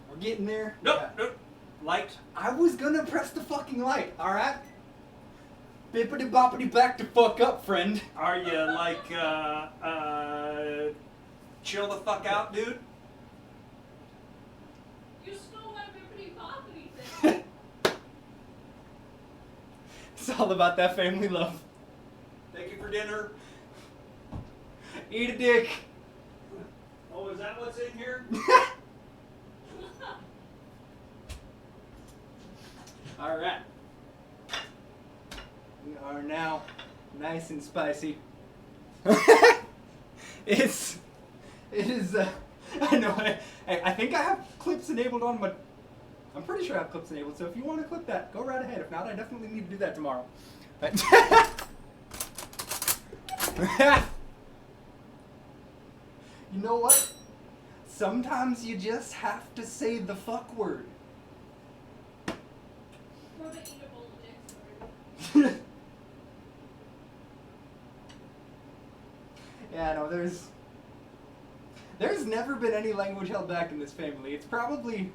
We're getting there. Nope, Yeah. nope. Light. I was gonna press the fucking light, alright? Bippity boppity back to fuck up, friend. Are you like, chill the fuck out, dude? You stole my bippity boppity thing. It's all about that family love. Thank you for dinner. Eat a dick. Oh, is that what's in here? Alright. We are now nice and spicy. It is, I know, I think I have clips enabled on my, I'm pretty sure I have clips enabled, so if you want to clip that, go right ahead. If not, I definitely need to do that tomorrow. But you know what? Sometimes you just have to say the fuck word. Or the eatable dick word. Yeah, no, there's never been any language held back in this family. It's probably,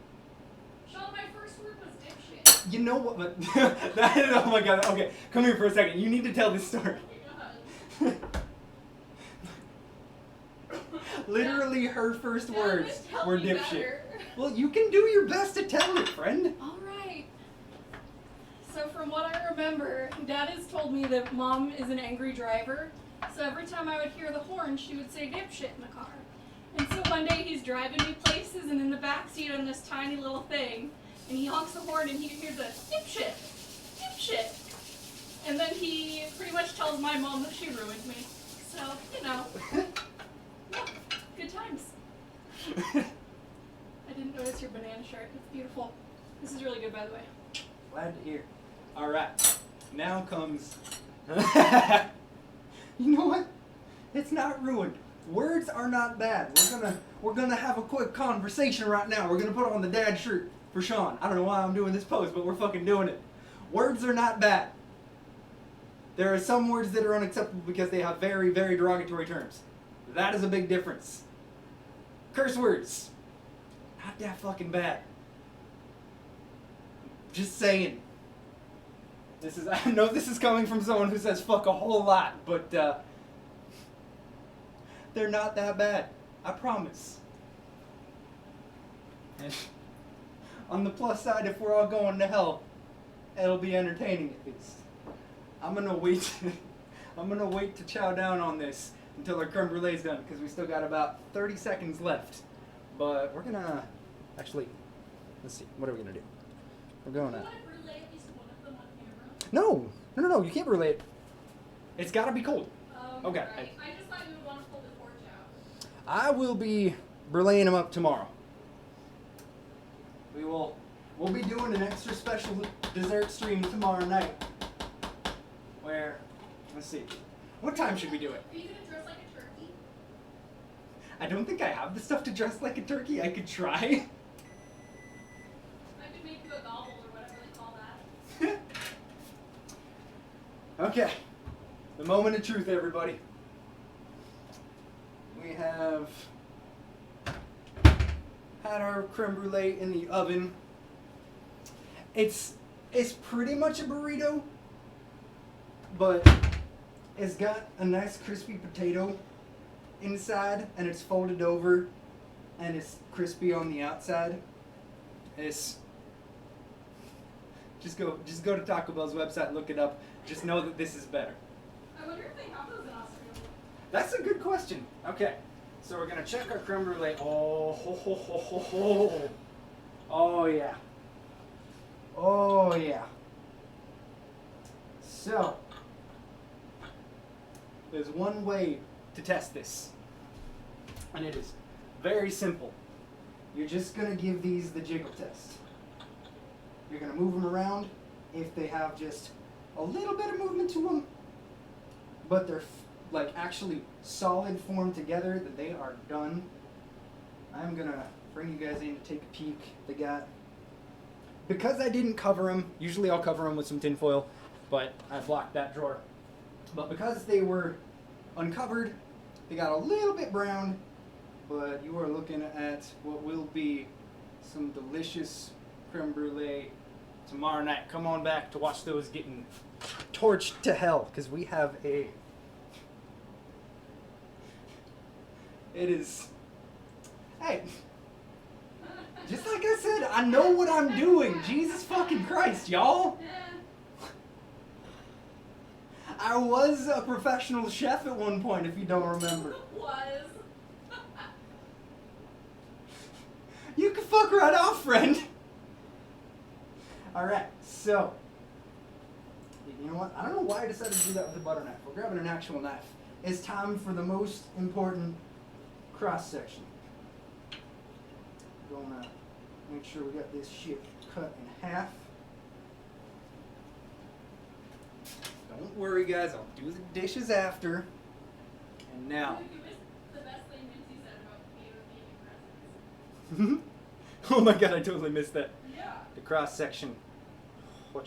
Sean, my first word was dipshit. you know what, but oh my god, okay, come here for a second. You need to tell this story. Oh my god. Literally, her first Dad, words just tell were me dipshit. better. Well, you can do your best to tell it, friend. Alright. So from what I remember, Dad has told me that Mom is an angry driver. So every time I would hear the horn, she would say dipshit in the car. And so one day he's driving me places and in the backseat on this tiny little thing, and he honks the horn and he hears a dipshit, dipshit. And then he pretty much tells my mom that she ruined me. So, you know, yeah, good times. by the way. Glad to hear. All right, now comes. You know what? It's not ruined. Words are not bad. We're gonna have a quick conversation right now. We're gonna put on the dad shirt for Sean. I don't know why I'm doing this pose, but we're fucking doing it. Words are not bad. There are some words that are unacceptable because they have very, very derogatory terms. That is a big difference. Curse words. Not that fucking bad. Just saying. I know this is coming from someone who says fuck a whole lot, but they're not that bad. I promise. And on the plus side, if we're all going to hell, it'll be entertaining at least. I'm gonna wait to chow down on this until our creme brulee's done, because we still got about 30 seconds left. But we're gonna actually, let's see, what are we gonna do? We're going You to. want to relay at least one of them on camera? No, you can't relay it. It's gotta be cold. Okay. Right. I just thought you would want to pull the torch out. I will be relaying them up tomorrow. We'll be doing an extra special dessert stream tomorrow night. Where, let's see, what time should we do it? Are you going to dress like a turkey? I don't think I have the stuff to dress like a turkey. I could try. I could make you a gobble or whatever they call that. Okay, the moment of truth, everybody. We have had our creme brulee in the oven. It's pretty much a burrito, but it's got a nice crispy potato inside, and it's folded over, and it's crispy on the outside. It's just go to Taco Bell's website, look it up. Just know that this is better. I wonder if they have those in Australia. That's a good question. Okay, so we're gonna check our creme brulee. Oh, ho, ho, ho, ho, ho. Oh yeah. Oh yeah. So, there's one way to test this, and it is very simple. You're just gonna give these the jiggle test. You're gonna move them around. If they have just a little bit of movement to them, but they're like actually solid formed together, that they are done. I'm gonna bring you guys in to take a peek. They got, because I didn't cover them, usually I'll cover them with some tin foil, but I blocked that drawer. But because they were uncovered, they got a little bit brown, but you are looking at what will be some delicious creme brulee tomorrow night. Come on back to watch those getting torched to hell, because we have a... It is... Hey, just like I said, I know what I'm doing. Jesus fucking Christ, y'all. I was a professional chef at one point, if you don't remember. Was. You can fuck right off, friend. Alright, so. You know what? I don't know why I decided to do that with a butter knife. We're grabbing an actual knife. It's time for the most important cross section. Gonna make sure we got this shit cut in half. Don't worry, guys. I'll do the dishes after. And now. You missed the best thing Minty said about Peter being presents. Oh my god, I totally missed that. Yeah. The cross section. Ooh,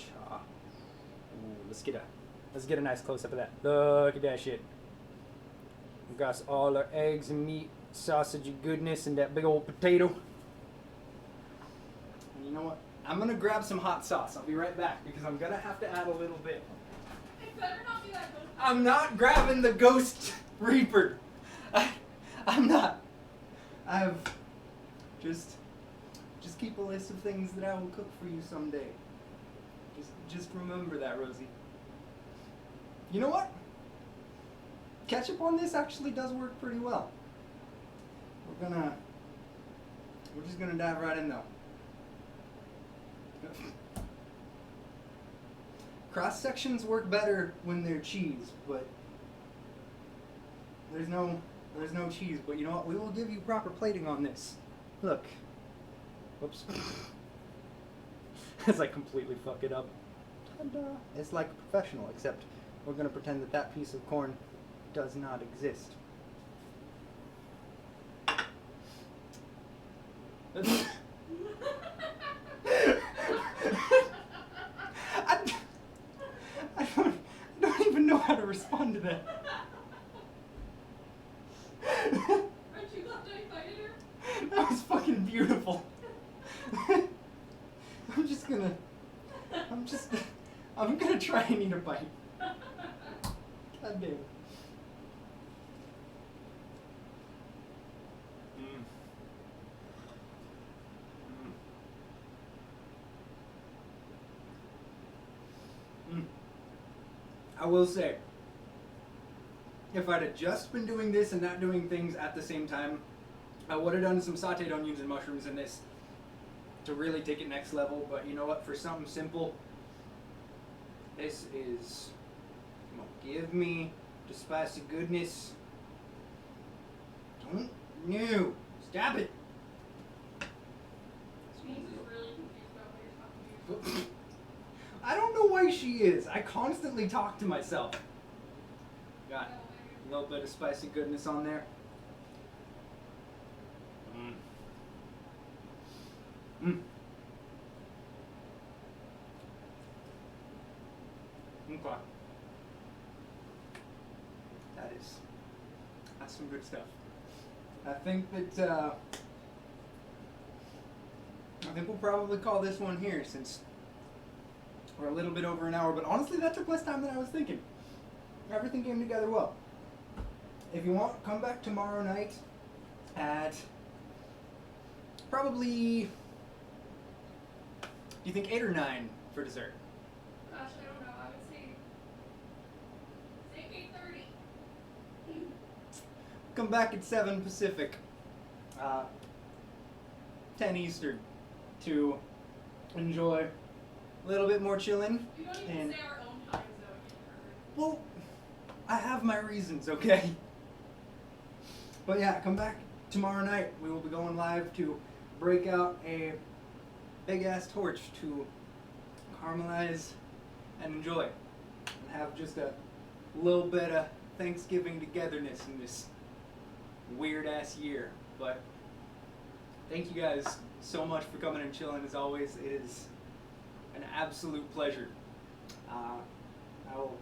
let's get a nice close up of that. Look at that shit. We got all our eggs and meat, sausage and goodness, and that big old potato. And you know what? I'm gonna grab some hot sauce. I'll be right back because I'm gonna have to add a little bit. It better not be that good. I'm not grabbing the Ghost Reaper. I'm not. I have just keep a list of things that I will cook for you someday. Just remember that, Rosie. You know what? Ketchup on this actually does work pretty well. We're just gonna dive right in though. Cross sections work better when they're cheese, but there's no cheese. But you know what? We will give you proper plating on this. Look. Whoops. as I completely fuck it up. Ta-da. It's like a professional, except we're gonna pretend that that piece of corn does not exist. I, I don't even know how to respond to that. Aren't you glad I invited her? That was fucking beautiful. I'm gonna try and eat a bite. God damn it. I will say, if I'd have just been doing this and not doing things at the same time, I would have done some sauteed onions and mushrooms in this to really take it next level. But you know what? For something simple, this is, give me the spicy goodness. Don't, no, stop it. She's really confused about what you're talking about. I don't know why she is. I constantly talk to myself. Got a little bit of spicy goodness on there. Okay. That's some good stuff. I think we'll probably call this one here since we're a little bit over an hour, but honestly that took less time than I was thinking. Everything came together well. If you want, come back tomorrow night at probably, do you think 8 or 9 for dessert? Gosh, I don't know. I would say 8:30. Come back at 7 Pacific, 10 Eastern to enjoy a little bit more chilling. You don't even And say our own time zone. well, I have my reasons, okay? But yeah, come back tomorrow night. We will be going live to break out a big ass torch to caramelize and enjoy. And have just a little bit of Thanksgiving togetherness in this weird ass year. But thank you guys so much for coming and chilling as always. It is an absolute pleasure. I will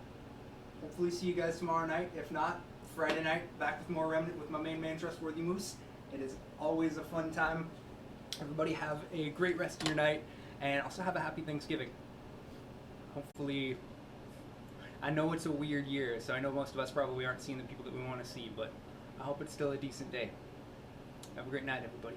hopefully see you guys tomorrow night. If not, Friday night, back with more Remnant with my main man, Trustworthy Moose. It is always a fun time. Everybody have a great rest of your night, and also have a happy Thanksgiving. Hopefully, I know it's a weird year, so I know most of us probably aren't seeing the people that we want to see, but I hope it's still a decent day. Have a great night, everybody.